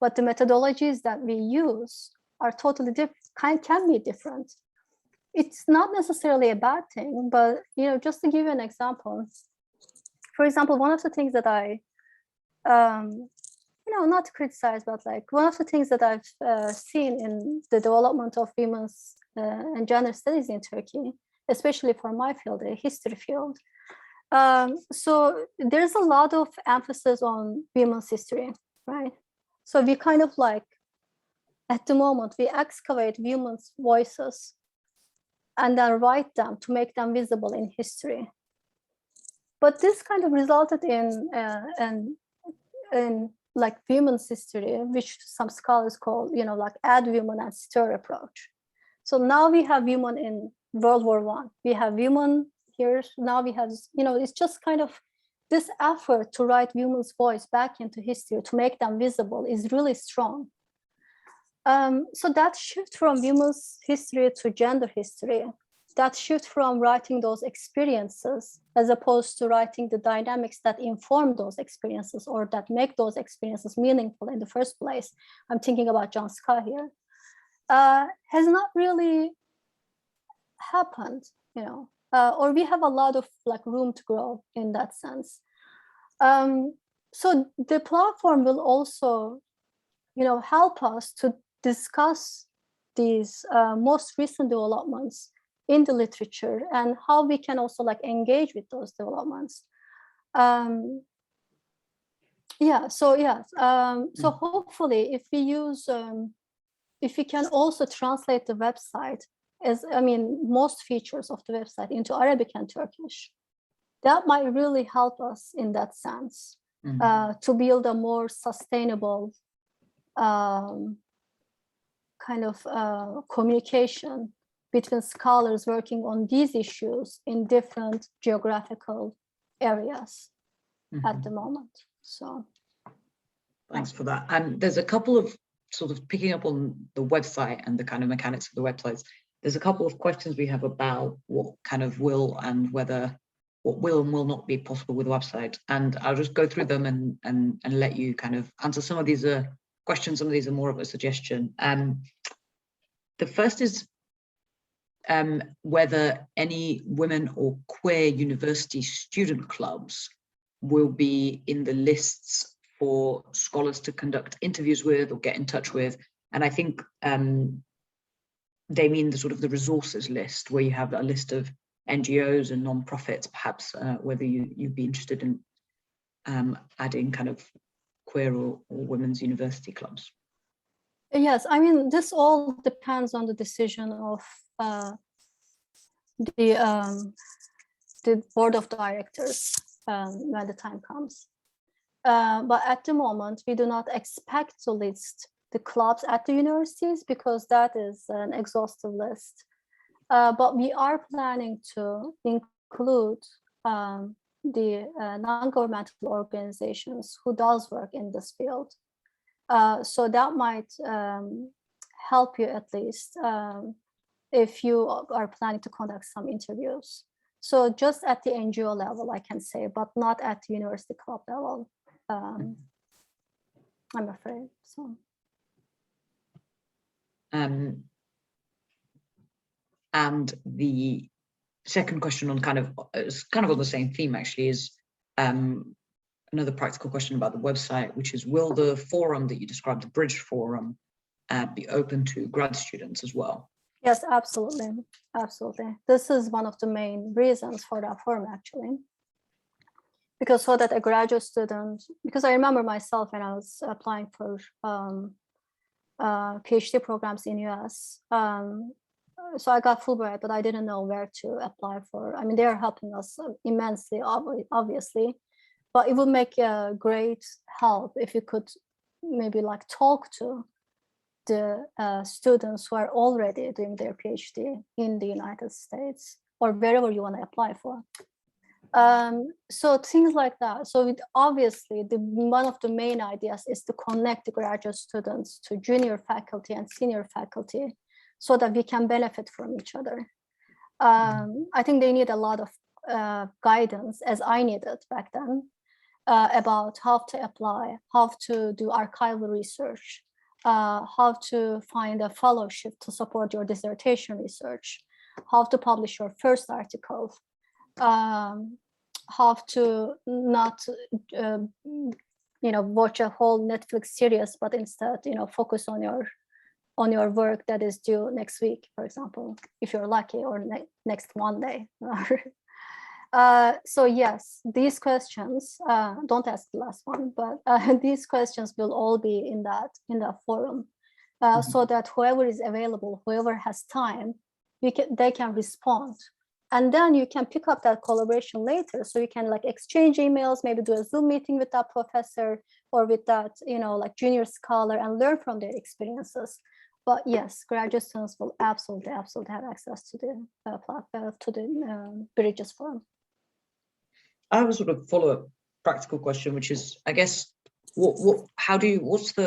but the methodologies that we use are totally different, can be different. It's not necessarily a bad thing, but just to give you an example, for example, one of the things that I, not to criticize, but like one of the things that I've seen in the development of women's and gender studies in Turkey, especially for my field, the history field. So there's a lot of emphasis on women's history, right? So we kind of like, at the moment, we excavate women's voices and then write them to make them visible in history. But this kind of resulted in like women's history, which some scholars call, like add women and stir approach. So now we have women in World War I. We have women here. Now we have, it's just kind of this effort to write women's voice back into history to make them visible is really strong. So that shift from women's history to gender history, that shift from writing those experiences as opposed to writing the dynamics that inform those experiences or that make those experiences meaningful in the first place. I'm thinking about John Ska here, has not really happened, or we have a lot of like room to grow in that sense. So the platform will also, help us to discuss these most recent developments in the literature and how we can also like engage with those developments. So hopefully if we use, if we can also translate the website most features of the website into Arabic and Turkish, that might really help us in that sense, to build a more sustainable kind of communication between scholars working on these issues in different geographical areas at the moment. So thanks for that. And there's a couple of sort of picking up on the website and the kind of mechanics of the websites. There's a couple of questions we have about what kind of will and whether what will and will not be possible with the website. And I'll just go through them and let you kind of answer. Some of these are questions, some of these are more of a suggestion. The first is whether any women or queer university student clubs will be in the lists for scholars to conduct interviews with or get in touch with. And I think they mean the sort of the resources list, where you have a list of NGOs and non-profits, perhaps whether you'd be interested in adding kind of queer or women's university clubs. Yes, this all depends on the decision of the board of directors when the time comes. But at the moment, we do not expect to list the clubs at the universities because that is an exhaustive list. But we are planning to include the non-governmental organizations who does work in this field. So that might help you at least if you are planning to conduct some interviews. So just at the NGO level, I can say, but not at the university club level, I'm afraid. So. And the second question on kind of on the same theme actually is another practical question about the website, which is, will the forum that you described, the Bridge Forum, be open to grad students as well? Yes, absolutely. Absolutely. This is one of the main reasons for that forum, actually. Because so that a graduate student, because I remember myself when I was applying for PhD programs in US. So I got Fulbright, but I didn't know where to apply for. They're helping us immensely, obviously, but it would make a great help if you could maybe like talk to the students who are already doing their PhD in the United States or wherever you want to apply for. So things like that. So obviously, one of the main ideas is to connect the graduate students to junior faculty and senior faculty so that we can benefit from each other. I think they need a lot of guidance, as I needed back then, about how to apply, how to do archival research, how to find a fellowship to support your dissertation research, how to publish your first article, how to not watch a whole Netflix series, but instead focus on your work that is due next week, for example, if you're lucky, or next Monday. So yes, these questions, don't ask the last one, but these questions will all be in that forum, so that whoever is available, whoever has time, they can respond. And then you can pick up that collaboration later. So you can like exchange emails, maybe do a Zoom meeting with that professor or with that, like junior scholar, and learn from their experiences. But yes, graduate students will absolutely have access to the Bridges Forum. I have a sort of follow-up practical question, which is, I guess, this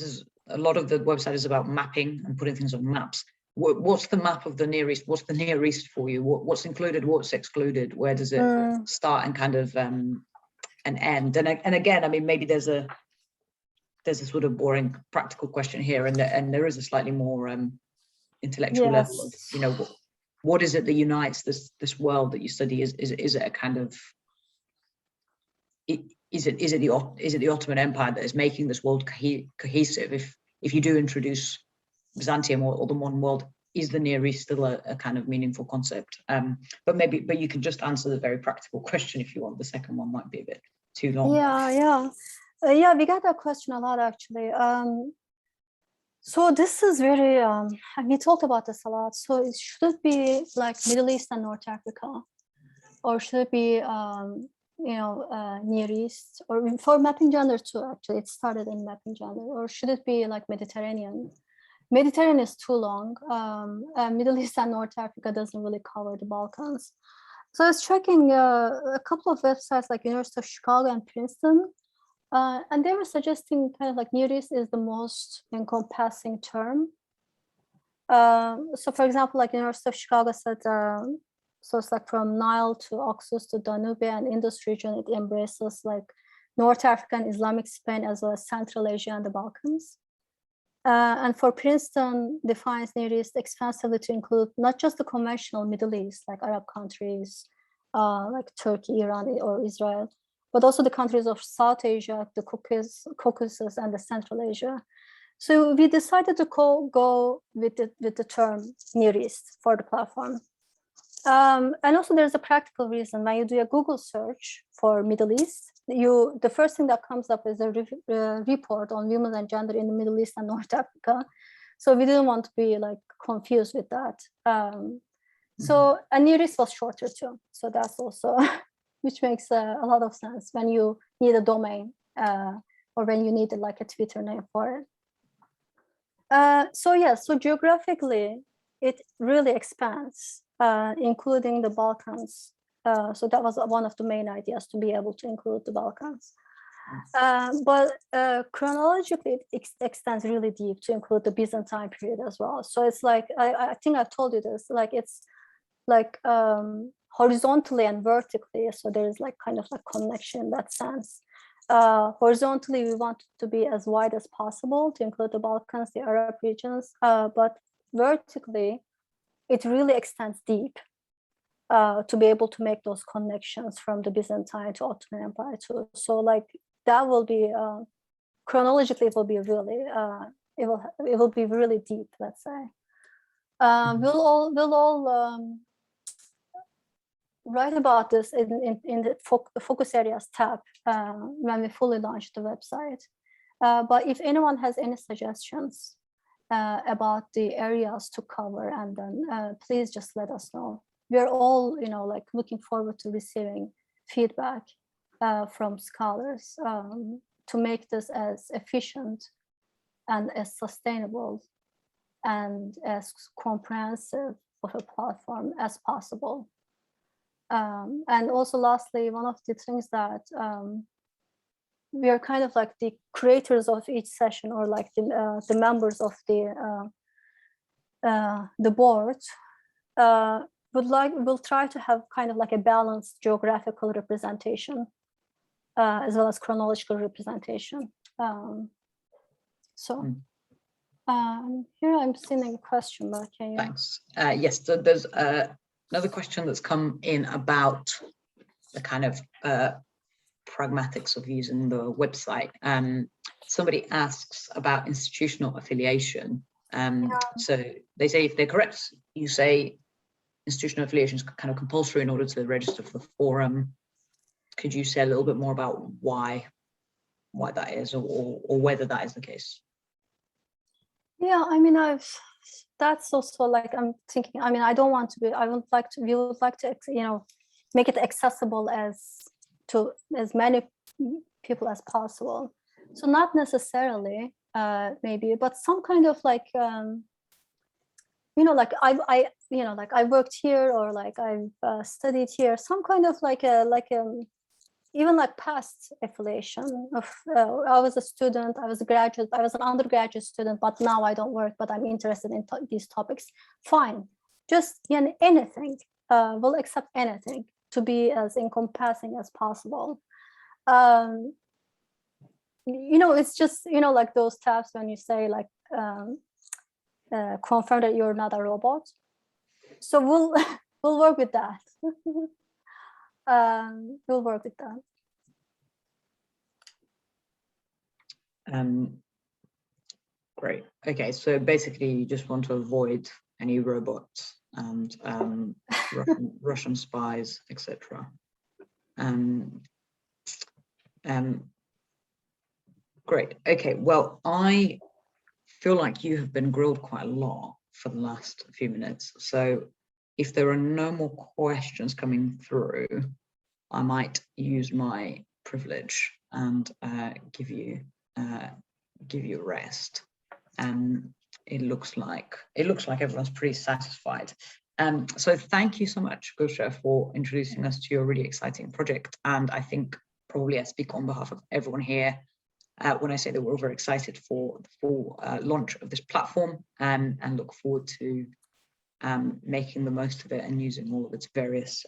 is a lot of the website is about mapping and putting things on maps. What's the map of the Near East? What's the Near East for you? What's included? What's excluded? Where does it start and kind of and end? And again, I mean, maybe there's a sort of boring practical question here, and there is a slightly more intellectual level of, what is it that unites this world that you study? Is it a kind of is it the Ottoman Empire that is making this world cohesive? If you do introduce Byzantium or the modern world, is the Near East still a kind of meaningful concept? But you can just answer the very practical question if you want. The second one might be a bit too long. Yeah, we got that question a lot actually. So this is very, and we talked about this a lot. So should it be like Middle East and North Africa, or should it be Near East, or for mapping gender too? Actually, it started in mapping gender, or should it be like Mediterranean? Mediterranean is too long. Middle East and North Africa doesn't really cover the Balkans. So I was checking a couple of websites like University of Chicago and Princeton, and they were suggesting kind of like Near East is the most encompassing term. So for example, like University of Chicago said, so it's like from Nile to Oxus to Danube, and in this region, it embraces like North Africa and Islamic Spain, as well as Central Asia and the Balkans. And for Princeton, defines Near East expansively to include not just the conventional Middle East, like Arab countries, like Turkey, Iran, or Israel, but also the countries of South Asia, the Caucasus, and the Central Asia. So we decided to go with the term Near East for the platform. And also there's a practical reason. When you do a Google search for Middle East, the first thing that comes up is a report on women and gender in the Middle East and North Africa. So we didn't want to be like confused with that. So and Near East was shorter too. So that's also, which makes a lot of sense when you need a domain or when you need like a Twitter name for it. So geographically, it really expands, including the Balkans. So that was one of the main ideas, to be able to include the Balkans. But chronologically, it extends really deep to include the Byzantine period as well. So it's like, I think I've told you this, like it's like horizontally and vertically. So there is like kind of like connection in that sense. Horizontally, we want to be as wide as possible to include the Balkans, the Arab regions, but vertically, it really extends deep to be able to make those connections from the Byzantine to Ottoman Empire too. So like that will be chronologically, it will be really it will be really deep. Let's say we'll all write about this in the focus areas tab when we fully launch the website. But if anyone has any suggestions about the areas to cover, and then please just let us know. We're all, like looking forward to receiving feedback from scholars to make this as efficient and as sustainable and as comprehensive of a platform as possible. And also lastly, one of the things that we are kind of like the creators of each session, or like the members of the board, we'll try to have kind of like a balanced geographical representation as well as chronological representation. Here I'm seeing a question, but can you? Thanks. Yes, so there's another question that's come in about the kind of pragmatics of using the website. Somebody asks about institutional affiliation. So they say, if they're correct, you say institutional affiliation is kind of compulsory in order to register for the forum. Could you say a little bit more about why that is, or whether that is the case? Yeah, I mean, that's also like, I'm thinking, I mean, I don't want to be, we would like to, you know, make it accessible to as many people as possible. So not necessarily, maybe, but some kind of like, you know, like you know, like I worked here, or like I've studied here, some kind of like even like past affiliation of, I was a student, I was a graduate, I was an undergraduate student, but now I don't work, but I'm interested in these topics. Fine, just, you know, anything, we'll accept anything to be as encompassing as possible. You know, it's just, you know, like those tabs when you say like, confirm that you're not a robot. So we'll work with that. We'll work with that. Great. Okay, so basically you just want to avoid any robots and Russian spies, etc. Great. Okay, well, I feel like you have been grilled quite a lot for the last few minutes. So if there are no more questions coming through, I might use my privilege and give you a rest. It looks like everyone's pretty satisfied. So thank you so much, Gülşah, for introducing us to your really exciting project. And I think probably I speak on behalf of everyone here when I say that we're all very excited for the full launch of this platform, and look forward to making the most of it and using all of its various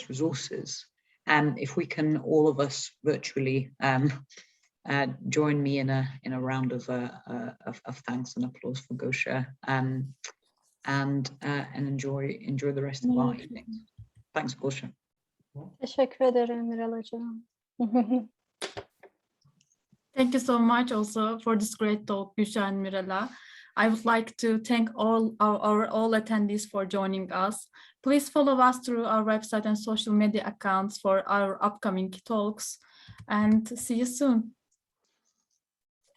resources. If we can, all of us virtually, join me in a round of thanks and applause for Gülşah, and enjoy the rest of our evening. Thanks, Gülşah. Teşekkür ederim Mirela'cığım. Thank you so much also for this great talk, Gülşah and Mirela. I would like to thank all attendees for joining us. Please follow us through our website and social media accounts for our upcoming talks, and see you soon.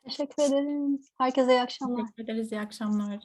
Teşekkür ederim. Herkese iyi akşamlar. Teşekkür ederiz. İyi akşamlar.